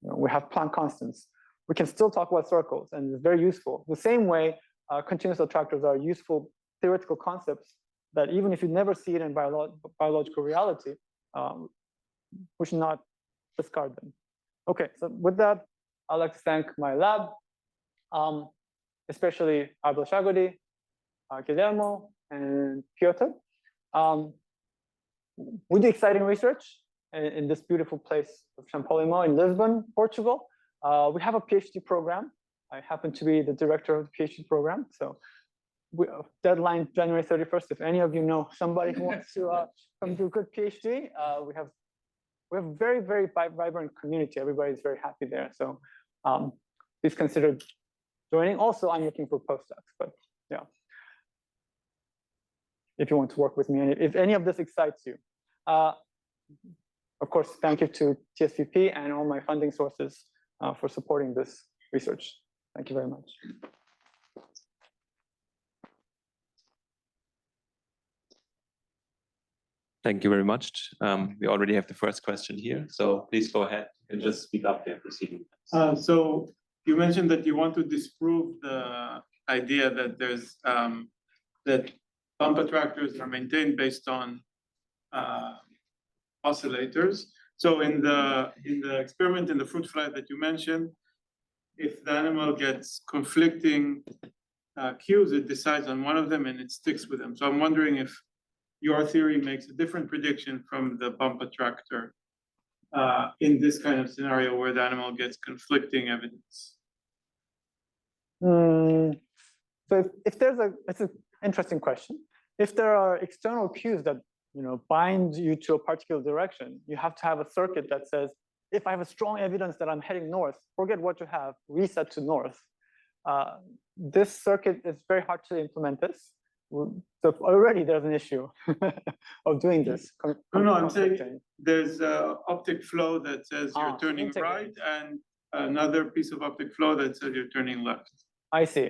We have Planck constants. We can still talk about circles, and it's very useful. The same way, continuous attractors are useful theoretical concepts that even if you never see it in biological reality, we should not discard them. Okay, so with that, I'd like to thank my lab, especially Abel Shagodi, Guillermo, and Piotr. We do exciting research in this beautiful place of Champollion in Lisbon, Portugal. We have a PhD program. I happen to be the director of the PhD program. So deadline January 31st. If any of you know somebody who wants to come do a good PhD, we have a very, very vibrant community. Everybody's very happy there. So please consider joining. Also, I'm looking for postdocs, but yeah. If you want to work with me, and if any of this excites you. Of course, thank you to TSVP and all my funding sources for supporting this research. Thank you very much. Thank you very much. We already have the first question here, so please go ahead and just speak up and proceed. So you mentioned that you want to disprove the idea that there's that bump attractors are maintained based on oscillators. So in the experiment in the fruit fly that you mentioned, if the animal gets conflicting cues, it decides on one of them and it sticks with them. So I'm wondering if your theory makes a different prediction from the bump attractor in this kind of scenario where the animal gets conflicting evidence. So if there's it's an interesting question. If there are external cues that bind you to a particular direction, you have to have a circuit that says, if I have a strong evidence that I'm heading north, forget what you have, reset to north. This circuit is very hard to implement this. So already there's an issue of doing this. No, I'm saying there's an optic flow that says you're turning right, and another piece of optic flow that says you're turning left. I see.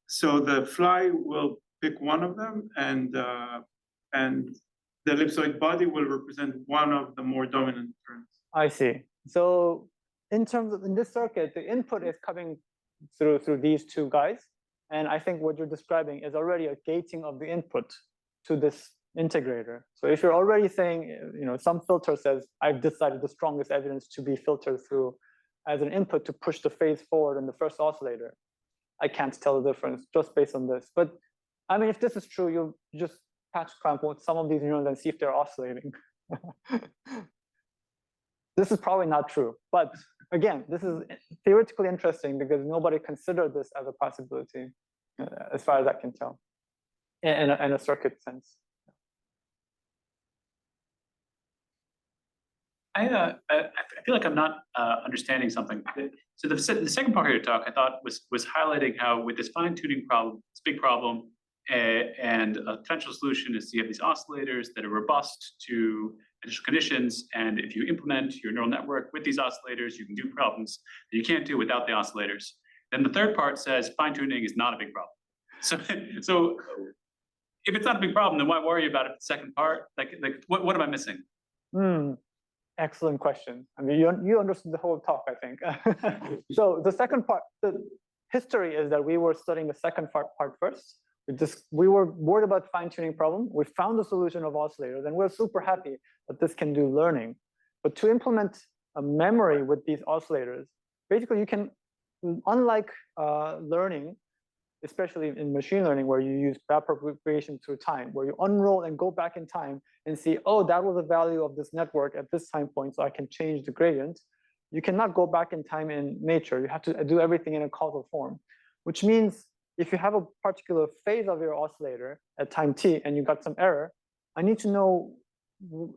So the fly will pick one of them, and the ellipsoid body will represent one of the more dominant turns. I see. So in this circuit, the input is coming through these two guys. And I think what you're describing is already a gating of the input to this integrator. So if you're already saying, some filter says, I've decided the strongest evidence to be filtered through as an input to push the phase forward in the first oscillator, I can't tell the difference just based on this. But I mean, if this is true, you just patch clamp some of these neurons and see if they're oscillating. This is probably not true. But again, this is theoretically interesting because nobody considered this as a possibility, as far as I can tell, in a circuit sense. I feel like I'm not understanding something. So the second part of your talk, I thought, was highlighting how with this fine-tuning problem, this big problem, and a potential solution is you have these oscillators that are robust to additional conditions, and if you implement your neural network with these oscillators, you can do problems that you can't do without the oscillators. Then the third part says fine-tuning is not a big problem. So if it's not a big problem, then why worry about it? The second part, like what am I missing? Excellent question. I mean, you understood the whole talk, I think. So the second part, the history is that we were studying the second part first. We were worried about fine-tuning problem. We found the solution of oscillators, and we're super happy that this can do learning. But to implement a memory with these oscillators, basically you can, unlike learning, especially in machine learning, where you use backpropagation through time, where you unroll and go back in time and see, oh, that was the value of this network at this time point, so I can change the gradient. You cannot go back in time in nature. You have to do everything in a causal form, which means if you have a particular phase of your oscillator at time t and you got some error, I need to know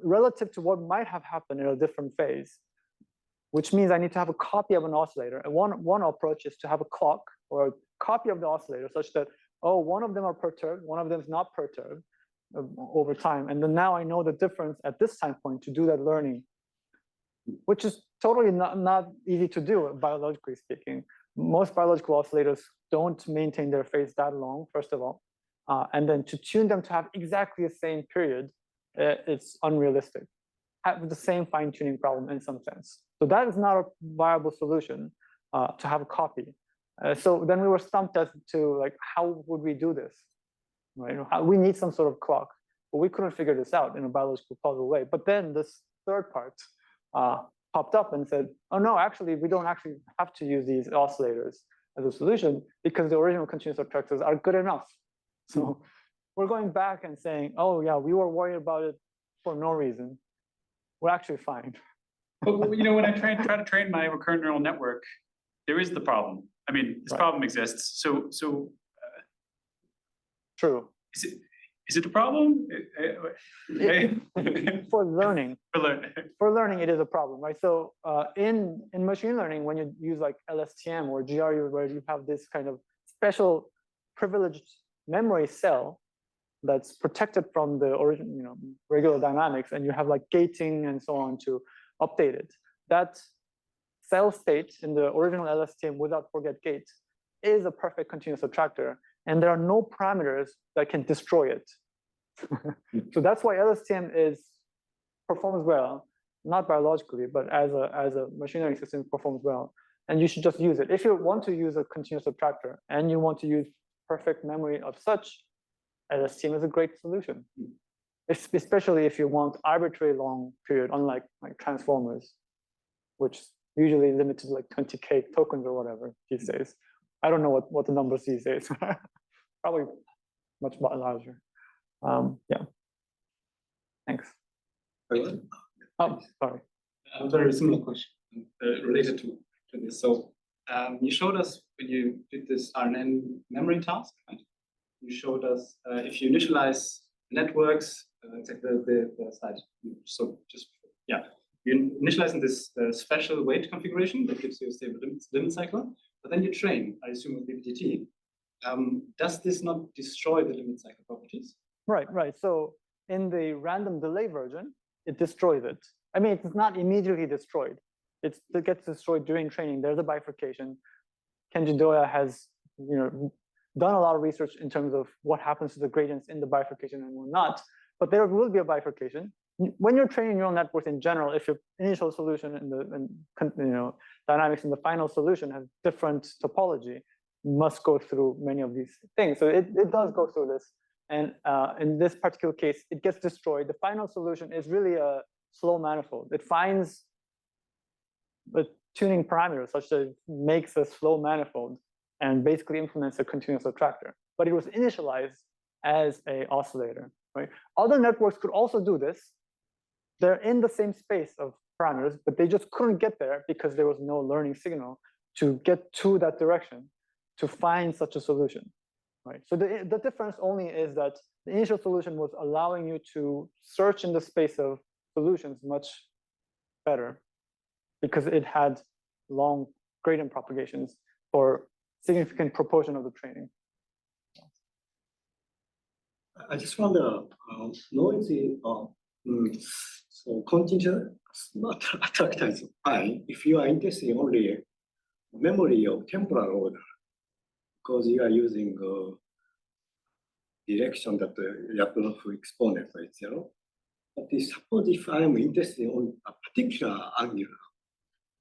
relative to what might have happened in a different phase, which means I need to have a copy of an oscillator. And one approach is to have a clock or a copy of the oscillator such that, oh, one of them are perturbed, one of them is not perturbed over time. And then now I know the difference at this time point to do that learning, which is totally not easy to do, biologically speaking. Most biological oscillators don't maintain their phase that long, first of all. And then to tune them to have exactly the same period, it's unrealistic. Have the same fine-tuning problem in some sense. So that is not a viable solution to have a copy. So then we were stumped as to like, how would we do this? Right? We need some sort of clock, but we couldn't figure this out in a biological causal way. But then this third part popped up and said, oh no, actually, we don't actually have to use these oscillators as a solution because the original continuous attractors are good enough So we're going back and saying, oh yeah, we were worried about it for no reason. We're actually fine. But when I try to train my recurrent neural network, there is the problem. I mean, this Right. problem exists. So True. is it a problem? For learning, For it is a problem, right? So in machine learning, when you use like LSTM or GRU, where you have this kind of special privileged memory cell that's protected from the original, regular dynamics, and you have like gating and so on to update it. That cell state in the original LSTM without forget gate is a perfect continuous attractor, and there are no parameters that can destroy it. So that's why LSTM performs well, not biologically, but as a machine learning system, it performs well. And you should just use it. If you want to use a continuous attractor and you want to use perfect memory of such, LSTM is a great solution. Especially if you want arbitrary long period, unlike like transformers, which usually limited to like 20K tokens or whatever these days. I don't know what the numbers these days are. Probably much larger. Yeah. Thanks. Oh, sorry. A very similar question related to this. So you showed us when you did this RNN memory task, right? You showed us if you initialize networks, exactly the slide. So just, yeah, you initialize in this special weight configuration that gives you a stable limit cycle, but then you train, I assume with BPDT. Does this not destroy the limit cycle properties? Right. So in the random delay version, it destroys it. I mean, it's not immediately destroyed. It gets destroyed during training. There's a bifurcation. Kenji Doya has, done a lot of research in terms of what happens to the gradients in the bifurcation and whatnot. But there will be a bifurcation. When you're training neural networks in general, if your initial solution and dynamics in the final solution have different topology, you must go through many of these things. So it does go through this. And in this particular case, it gets destroyed. The final solution is really a slow manifold. It finds the tuning parameters such that it makes a slow manifold and basically implements a continuous attractor. But it was initialized as an oscillator, right? Other networks could also do this. They're in the same space of parameters, but they just couldn't get there because there was no learning signal to get to that direction to find such a solution, right? So the difference only is that the initial solution was allowing you to search in the space of solutions much better because it had long gradient propagations for significant proportion of the training. I just wonder, noisy, so continuous attractor is fine if you are interested in only memory of temporal order, because you are using direction that Lyapunov exponent is 0. But suppose if I am interested in a particular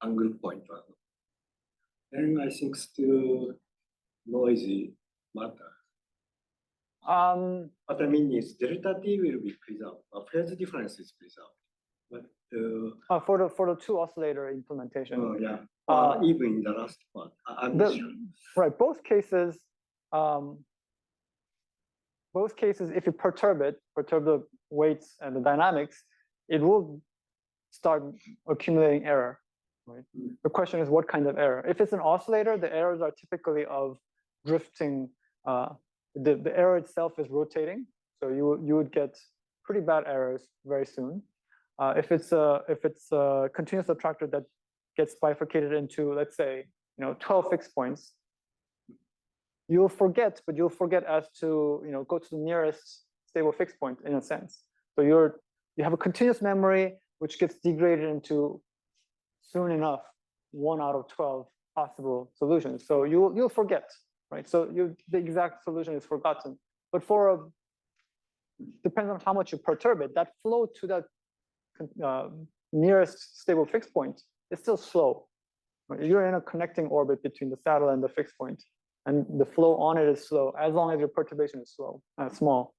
angle point, then I think still noisy matter. What I mean is delta T will be preserved, phase difference is preserved. But For the two oscillator implementation. yeah, even in the last part, I'm not sure. Right, both cases, if you perturb the weights and the dynamics, it will start accumulating error. Right? The question is what kind of error. If it's an oscillator, the errors are typically of drifting. The error itself is rotating, so you would get pretty bad errors very soon. If it's a continuous attractor that gets bifurcated into, let's say, 12 fixed points, you'll forget, but you'll forget as to go to the nearest stable fixed point in a sense. So you have a continuous memory which gets degraded into soon enough 1 out of 12 possible solutions. So you'll forget, right? So the exact solution is forgotten. But depends on how much you perturb it, that flow to that nearest stable fixed point is still slow. Right? You're in a connecting orbit between the saddle and the fixed point, and the flow on it is slow as long as your perturbation is small.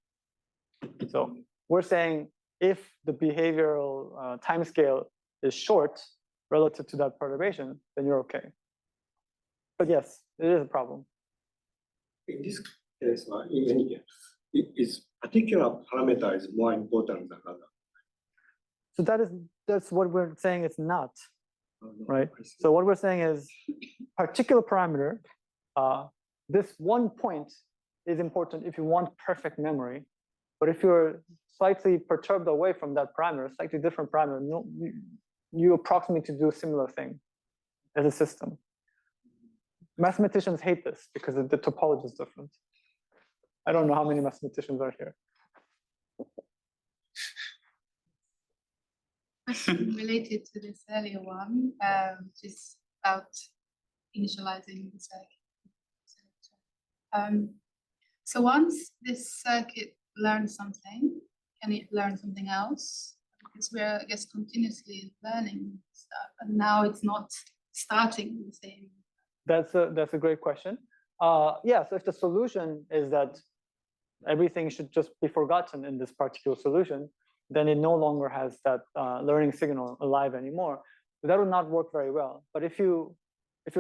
So we're saying if the behavioral time scale is short relative to that perturbation, then you're okay. But yes, it is a problem. In this case, in any case, is particular parameter is more important than other. So that's what we're saying it's not, right? I see. So what we're saying is particular parameter, this one point is important if you want perfect memory. But if you're slightly perturbed away from that parameter, slightly different parameter, no, you approximate to do a similar thing as a system. Mathematicians hate this because the topology is different. I don't know how many mathematicians are here. Question related to this earlier one, which is about initializing the circuit. So once this circuit learns something, can it learn something else? Because we're, I guess, continuously learning stuff, and now it's not starting the same. That's a great question. Yeah, so if the solution is that everything should just be forgotten in this particular solution, then it no longer has that learning signal alive anymore. But that would not work very well. But if you're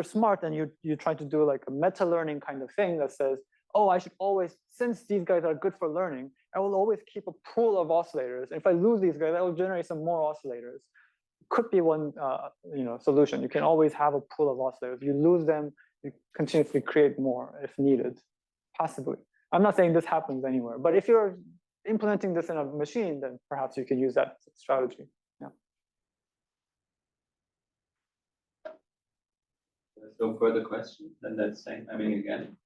smart and you try to do like a meta learning kind of thing that says, oh, I should always, since these guys are good for learning, I will always keep a pool of oscillators. If I lose these guys, I will generate some more oscillators. Could be one solution. You can always have a pool of oscillators. You lose them, you continuously create more if needed, possibly. I'm not saying this happens anywhere, but if you're implementing this in a machine, then perhaps you could use that strategy. Yeah. There's no further questions, then that's saying, I mean, again.